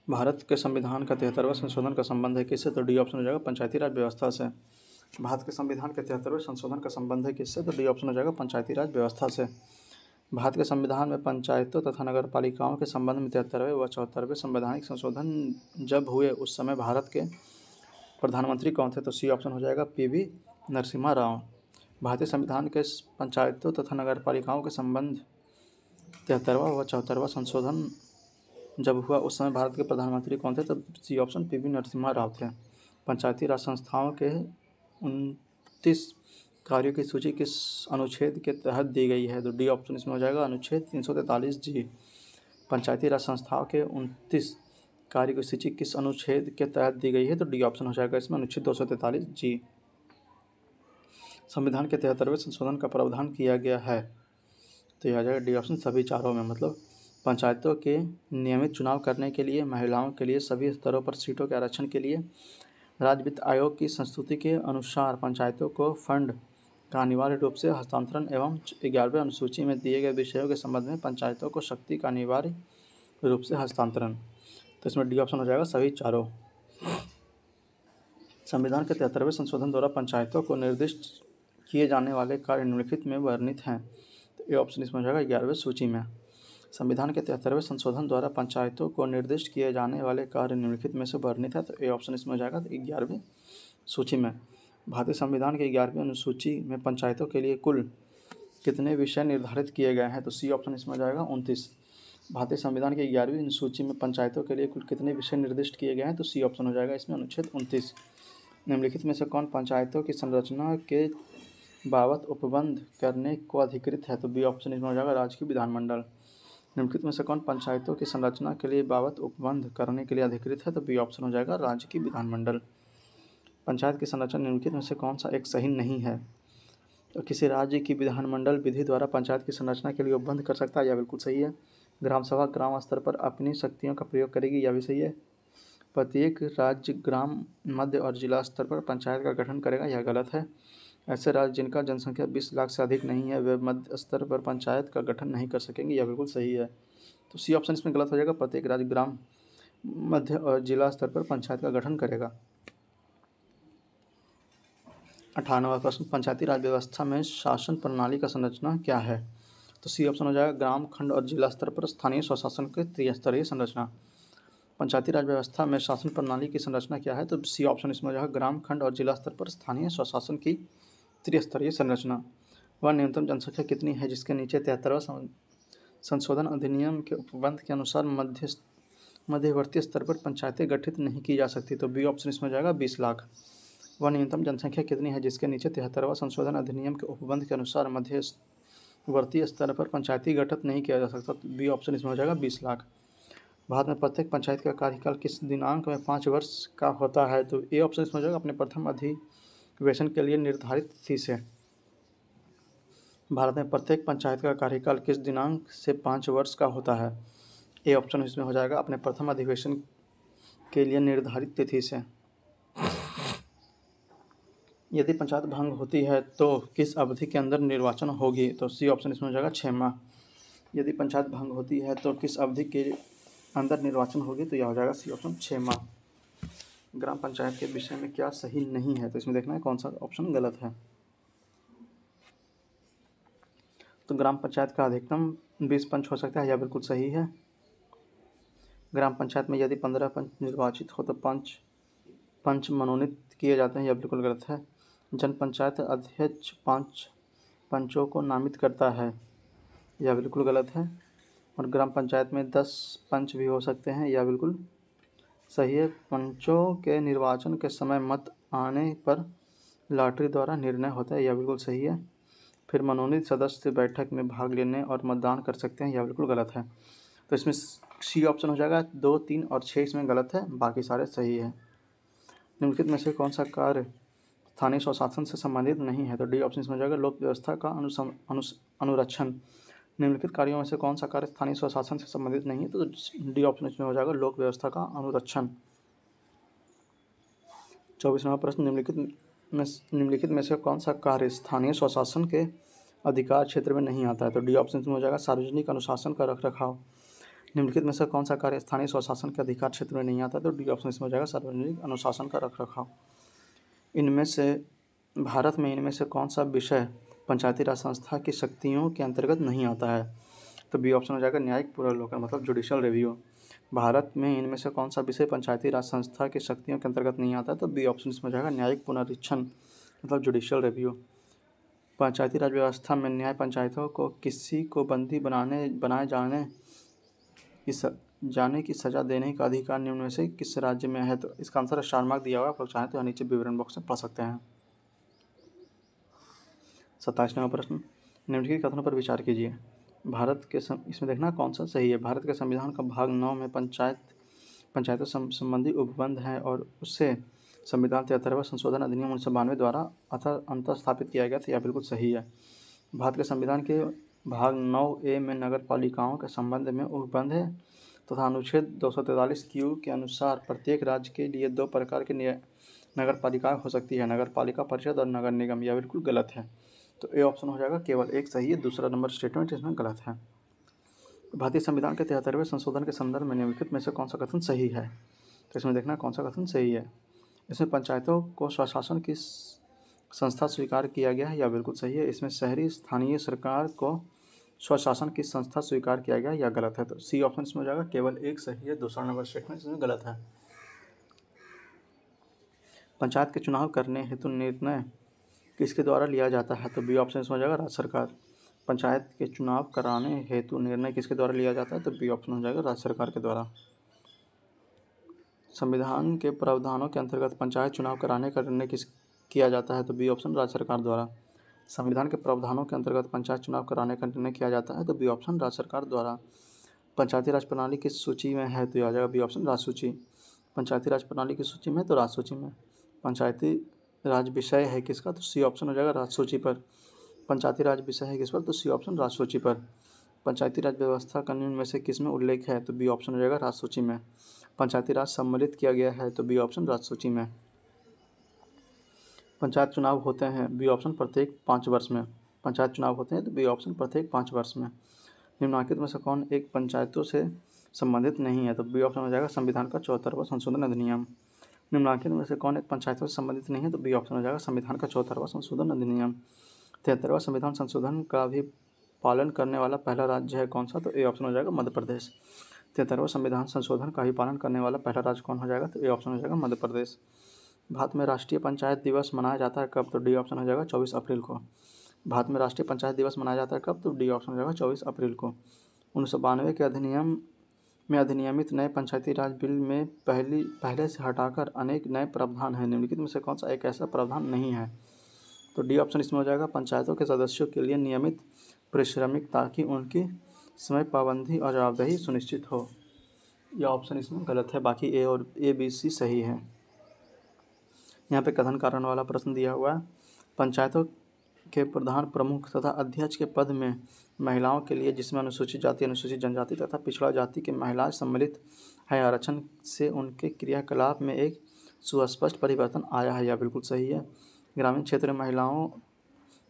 भारत के संविधान का 73वां संशोधन का संबंध है किससे, तो डी ऑप्शन हो जाएगा पंचायती राज व्यवस्था से। भारत के संविधान के 73वें संशोधन का संबंध है किससे, तो डी ऑप्शन हो जाएगा पंचायती राज व्यवस्था से। भारत के संविधान में पंचायतों तथा नगर पालिकाओं के संबंध में 73वें व 74वें संवैधानिक संशोधन जब हुए उस समय भारत के प्रधानमंत्री कौन थे, तो सी ऑप्शन हो जाएगा पीवी नरसिम्हा राव। भारतीय संविधान के पंचायतों तथा नगर पालिकाओं के संबंध 73वां व 74वां संशोधन जब हुआ उस समय भारत के प्रधानमंत्री कौन थे, तो C option PV Narasimha Rao थे। पंचायती राज संस्थाओं के 29 कार्यों की सूची किस अनुच्छेद के तहत दी गई है, तो डी ऑप्शन इसमें हो जाएगा अनुच्छेद 343 जी। पंचायती राज संस्थाओं के 29 कार्य की सूची किस अनुच्छेद के तहत दी गई है, तो डी ऑप्शन हो जाएगा इसमें अनुच्छेद 243 जी। संविधान के 73वें संशोधन का प्रावधान किया गया है, तो यह आ जाएगा डी ऑप्शन सभी चारों में। मतलब पंचायतों के नियमित चुनाव करने के लिए, महिलाओं के लिए सभी स्तरों पर सीटों के आरक्षण के लिए, राज्य वित्त आयोग की संस्तुति के अनुसार पंचायतों को फंड का अनिवार्य रूप से हस्तांतरण एवं 11वें अनुसूची में दिए गए विषयों के संबंध में पंचायतों को शक्ति का अनिवार्य रूप से हस्तांतरण, तो इसमें डी ऑप्शन हो जाएगा सभी चारों। संविधान के 73वें संशोधन द्वारा पंचायतों को निर्दिष्ट किए जाने वाले कार्य निम्नलिखित में वर्णित हैं, तो ये ऑप्शन इसमें हो जाएगा 11वें सूची में। संविधान के 73वें संशोधन द्वारा पंचायतों को निर्दिष्ट किए जाने वाले कार्य निम्नलिखित में से वर्णित है, तो ए ऑप्शन इसमें हो जाएगा 11वें सूची में। भारतीय संविधान की 11वीं अनुसूची में पंचायतों के लिए कुल कितने विषय निर्धारित किए गए हैं, तो सी ऑप्शन इसमें हो जाएगा 29। भारतीय संविधान की 11वीं अनुसूची में पंचायतों के लिए कुल कितने विषय निर्दिष्ट किए गए हैं, तो सी ऑप्शन हो जाएगा इसमें अनुच्छेद 29। निम्नलिखित में से कौन पंचायतों की संरचना के बाबत उपबंध करने को अधिकृत है, तो बी ऑप्शन इसमें हो जाएगा राज्य की विधानमंडल। निम्नलिखित में से कौन पंचायतों की संरचना के लिए बाबत उपबंध करने के लिए अधिकृत है, तो बी ऑप्शन हो जाएगा राज्य की विधानमंडल। पंचायत की संरचना निम्नलिखित में से कौन सा एक सही नहीं है, तो किसी राज्य की विधानमंडल विधि द्वारा पंचायत की संरचना के लिए उपबंध कर सकता है, यह बिल्कुल सही है। ग्राम सभा ग्राम स्तर पर अपनी शक्तियों का प्रयोग करेगी, यह भी सही है। प्रत्येक राज्य ग्राम, मध्य और जिला स्तर पर पंचायत का गठन करेगा, यह गलत है। ऐसे राज्य जिनका जनसंख्या 20 लाख से अधिक नहीं है वे मध्य स्तर पर पंचायत का गठन नहीं कर सकेंगे, यह बिल्कुल सही है। तो सी ऑप्शन इसमें गलत हो जाएगा, प्रत्येक राज्य ग्राम, मध्य और जिला स्तर पर पंचायत का गठन करेगा। 98वां प्रश्न, पंचायती राज व्यवस्था में शासन प्रणाली का संरचना क्या है, तो सी ऑप्शन हो जाएगा ग्राम, खंड और जिला स्तर पर स्थानीय स्वशासन की त्रिस्तरीय संरचना। पंचायती राज व्यवस्था में शासन प्रणाली की संरचना क्या है, तो सी ऑप्शन इसमें हो जाएगा ग्राम, खंड और जिला स्तर पर स्थानीय स्वशासन की त्रिस्तरीय संरचना। वह न्यूनतम जनसंख्या कितनी है जिसके नीचे 73वां संशोधन अधिनियम के उपबंध के अनुसार मध्यवर्ती स्तर पर पंचायतें गठित नहीं की जा सकती, तो बी ऑप्शन इसमें हो जाएगा 20 लाख। वह न्यूनतम जनसंख्या कितनी है जिसके नीचे 73वां संशोधन अधिनियम के उपबंध के अनुसार मध्यवर्ती स्तर पर पंचायती गठित नहीं किया जा सकता, तो बी ऑप्शन इसमें हो जाएगा 20 लाख। भारत में प्रत्येक पंचायत का कार्यकाल किस दिनांक में 5 वर्ष का होता है? तो ए ऑप्शन इसमें हो जाएगा अपने प्रथम अधिवेशन के लिए निर्धारित तिथि से। भारत में प्रत्येक पंचायत का कार्यकाल किस दिनांक से 5 वर्ष का होता है? ए ऑप्शन इसमें हो जाएगा अपने प्रथम अधिवेशन के लिए निर्धारित तिथि से। यदि पंचायत भंग होती है तो किस अवधि के अंदर निर्वाचन होगी? तो सी ऑप्शन इसमें हो जाएगा 6 माह। यदि पंचायत भंग होती है तो किस अवधि के अंदर निर्वाचन होगी? तो यह हो जाएगा सी ऑप्शन 6 माह। ग्राम पंचायत के विषय में क्या सही नहीं है? तो इसमें देखना है कौन सा ऑप्शन गलत है। तो ग्राम पंचायत का अधिकतम 20 पंच हो सकता है, यह बिल्कुल सही है। ग्राम पंचायत में यदि 15 पंच निर्वाचित हो तो पंच मनोनीत किए जाते हैं, यह बिल्कुल गलत है। जन पंचायत अध्यक्ष 5 पंचों को नामित करता है, यह बिल्कुल गलत है। और ग्राम पंचायत में 10 पंच भी हो सकते हैं, यह बिल्कुल सही है। पंचों के निर्वाचन के समय मत आने पर लॉटरी द्वारा निर्णय होता है, यह बिल्कुल सही है। फिर मनोनीत सदस्य बैठक में भाग लेने और मतदान कर सकते हैं, यह बिल्कुल गलत है। तो इसमें सी ऑप्शन हो जाएगा। 2, 3 और 6 इसमें गलत है, बाकी सारे सही है। निम्नलिखित में से कौन सा कार्य स्थानीय स्वशासन से संबंधित नहीं है? तो डी ऑप्शन इसमें हो जाएगा लोक व्यवस्था का अनुरक्षण। निम्नलिखित कार्यों में से कौन सा कार्य स्थानीय स्वशासन से संबंधित नहीं है? तो डी ऑप्शन इसमें हो जाएगा लोक व्यवस्था का अनुरक्षण। 24वां प्रश्न, निम्नलिखित में से कौन सा कार्य स्थानीय स्वशासन के अधिकार क्षेत्र में नहीं आता है? तो डी ऑप्शन में हो जाएगा सार्वजनिक अनुशासन का रखरखाव। निम्नलिखित में से कौन सा कार्य स्थानीय स्वशासन के अधिकार क्षेत्र में नहीं आता है? तो डी ऑप्शन इसमें हो जाएगा सार्वजनिक अनुशासन का रखरखाव। इनमें से भारत में इनमें से कौन सा विषय पंचायती राज संस्था की शक्तियों के अंतर्गत नहीं आता है? तो बी ऑप्शन हो जाएगा न्यायिक पुनर्विलोकन, मतलब जुडिशल रिव्यू। भारत में इनमें से कौन सा विषय पंचायती राज संस्था की शक्तियों के अंतर्गत नहीं आता है? तो बी ऑप्शन इसमें हो जाएगा न्यायिक पुनरीक्षण, मतलब जुडिशल रिव्यू। पंचायती राज व्यवस्था में न्याय पंचायतों को किसी को बंदी बनाए जाने की सजा देने का अधिकार निम्न में से किस राज्य में है? तो इसका आंसर स्टार मार्क दिया हुआ है, आप लोग चाहें तो नीचे विवरण बॉक्स में पढ़ सकते हैं। 27वां प्रश्न, निम्नलिखित कथनों पर विचार कीजिए। भारत के इसमें देखना कौन सा सही है। भारत के संविधान का भाग 9 में पंचायतों संबंधी उपबंध है और उससे संविधान 73वां संशोधन अधिनियम 1992 द्वारा अंतर स्थापित किया गया था, यह बिल्कुल सही है। भारत के संविधान के भाग 9A में नगर पालिकाओं के संबंध में उपबंध है तथा अनुच्छेद 243 Q के अनुसार प्रत्येक राज्य के लिए 2 प्रकार की नगर पालिकाएँ हो सकती है, नगर पालिका परिषद और नगर निगम, यह बिल्कुल गलत है। तो ए ऑप्शन हो जाएगा केवल एक सही है, दूसरा नंबर स्टेटमेंट इसमें गलत है। भारतीय संविधान के 73वें संशोधन के संदर्भ में निम्नलिखित में से कौन सा कथन सही है? तो इसमें देखना कौन सा कथन सही है। इसमें पंचायतों को स्वशासन की संस्था स्वीकार किया गया है, यह बिल्कुल सही है। इसमें शहरी स्थानीय सरकार को स्वशासन की संस्था स्वीकार किया गया, यह गलत है। तो सी ऑप्शन इसमें हो जाएगा केवल एक सही है, दूसरा नंबर स्टेटमेंट इसमें गलत है। पंचायत के चुनाव करने हेतु निर्णय किसके द्वारा लिया जाता है? तो बी ऑप्शन इसमें हो जाएगा राज्य सरकार। पंचायत के चुनाव कराने हेतु निर्णय किसके द्वारा लिया जाता है? तो बी ऑप्शन हो जाएगा राज्य सरकार के द्वारा। संविधान के प्रावधानों के अंतर्गत पंचायत चुनाव कराने का निर्णय किया जाता है? तो बी ऑप्शन राज्य सरकार द्वारा। संविधान के प्रावधानों के अंतर्गत पंचायत चुनाव कराने का निर्णय किया जाता है? तो बी ऑप्शन राज्य सरकार द्वारा। पंचायती राज प्रणाली किस सूची में है? तो आ जाएगा बी ऑप्शन राज सूची। पंचायती राज प्रणाली की सूची में तो राज सूची में। पंचायती राज विषय है किसका? तो सी ऑप्शन हो जाएगा राज सूची पर। पंचायती राज विषय है किस पर? तो सी ऑप्शन राज सूची पर। पंचायती राज व्यवस्था का निम्न में से किस में उल्लेख है? तो बी ऑप्शन हो जाएगा राज सूची में। पंचायती राज सम्मिलित किया गया है, तो बी ऑप्शन राज सूची में। पंचायत चुनाव होते हैं, बी ऑप्शन प्रत्येक 5 वर्ष में। पंचायत चुनाव होते हैं तो बी ऑप्शन प्रत्येक 5 वर्ष में। निम्नलिखित में से कौन एक पंचायतों से संबंधित नहीं है? तो बी ऑप्शन हो जाएगा संविधान का 74वां संशोधन अधिनियम। निम्नलिखित में से कौन एक पंचायतों से संबंधित नहीं है? तो बी ऑप्शन हो जाएगा संविधान का 74वां संशोधन अधिनियम। 73वां संविधान संशोधन का भी पालन करने वाला पहला राज्य है कौन सा? तो ए ऑप्शन हो जाएगा मध्य प्रदेश। 73वां संविधान संशोधन का भी पालन करने वाला पहला राज्य कौन हो जाएगा? तो ए ऑप्शन हो जाएगा मध्य प्रदेश। भारत में राष्ट्रीय पंचायत दिवस मनाया जाता है कब? तो डी ऑप्शन हो जाएगा 24 अप्रैल को। भारत में राष्ट्रीय पंचायत दिवस मनाया जाता है कब? तो डी ऑप्शन हो जाएगा 24 अप्रैल को। 1992 के अधिनियम में अधिनियमित नए पंचायती राज बिल में पहले से हटाकर अनेक नए प्रावधान हैं। निम्नलिखित में से कौन सा एक ऐसा प्रावधान नहीं है? तो डी ऑप्शन इसमें हो जाएगा पंचायतों के सदस्यों के लिए नियमित पारिश्रमिक, ताकि उनकी समय पाबंदी और जवाबदेही सुनिश्चित हो। यह ऑप्शन इसमें गलत है, बाकी ए और ए बी सी सही है। यहाँ पे कथन कारण वाला प्रश्न दिया हुआ है। पंचायतों के प्रधान, प्रमुख तथा अध्यक्ष के पद में महिलाओं के लिए, जिसमें अनुसूचित जाति, अनुसूचित जनजाति तथा पिछड़ा जाति की महिलाएं सम्मिलित है, आरक्षण से उनके क्रियाकलाप में एक सुस्पष्ट परिवर्तन आया है। यह बिल्कुल सही है। ग्रामीण क्षेत्र में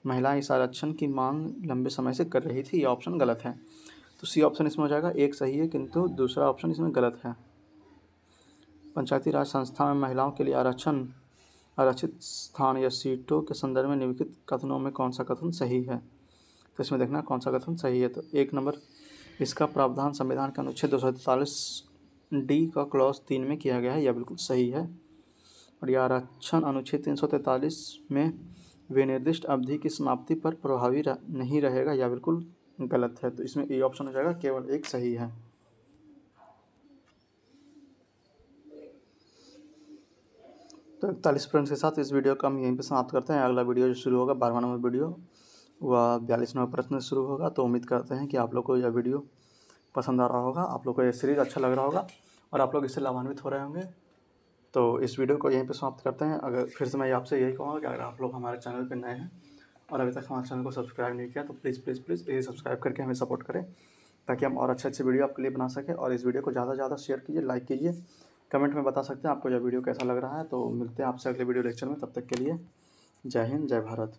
महिलाएं इस आरक्षण की मांग लंबे समय से कर रही थी। यह ऑप्शन गलत है। तो सी ऑप्शन इसमें हो जाएगा। एक सही है किंतु दूसरा ऑप्शन इसमें गलत है। पंचायती राज संस्था में महिलाओं के लिए आरक्षित स्थान या सीटों के संदर्भ में निम्नलिखित कथनों में कौन सा कथन सही है? तो इसमें देखना कौन सा कथन सही है। तो 1 नंबर, इसका प्रावधान संविधान के अनुच्छेद 243D का क्लॉज 3 में किया गया है। यह बिल्कुल सही है। और यह आरक्षण अनुच्छेद 343 में विनिर्दिष्ट अवधि की समाप्ति पर प्रभावी नहीं रहेगा। यह बिल्कुल गलत है। तो इसमें ए ऑप्शन हो जाएगा, केवल एक सही है। तो 41 प्रश्न के साथ इस वीडियो का हम यहीं पे समाप्त करते हैं। अगला वीडियो जो शुरू होगा 12वां नंबर वीडियो, वह 42 नंबर प्रश्न से शुरू होगा। तो उम्मीद करते हैं कि आप लोग को यह वीडियो पसंद आ रहा होगा, आप लोग को यह सीरीज़ अच्छा लग रहा होगा और आप लोग इससे लाभान्वित हो रहे होंगे। तो इस वीडियो को यहीं पे समाप्त करते हैं। अगर फिर से मैं आपसे यही कहूँगा कि अगर आप लोग हमारे चैनल पर नए हैं और अभी तक हमारे चैनल को सब्सक्राइब नहीं किया तो प्लीज़ प्लीज़ प्लीज़ इसे सब्सक्राइब करके हमें सपोर्ट करें, ताकि हम और अच्छे अच्छे वीडियो आपके लिए बना सकें। और इस वीडियो को ज़्यादा से ज़्यादा शेयर कीजिए, लाइक कीजिए, कमेंट में बता सकते हैं आपको यह वीडियो कैसा लग रहा है। तो मिलते हैं आपसे अगले वीडियो लेक्चर में। तब तक के लिए जय हिंद, जय भारत।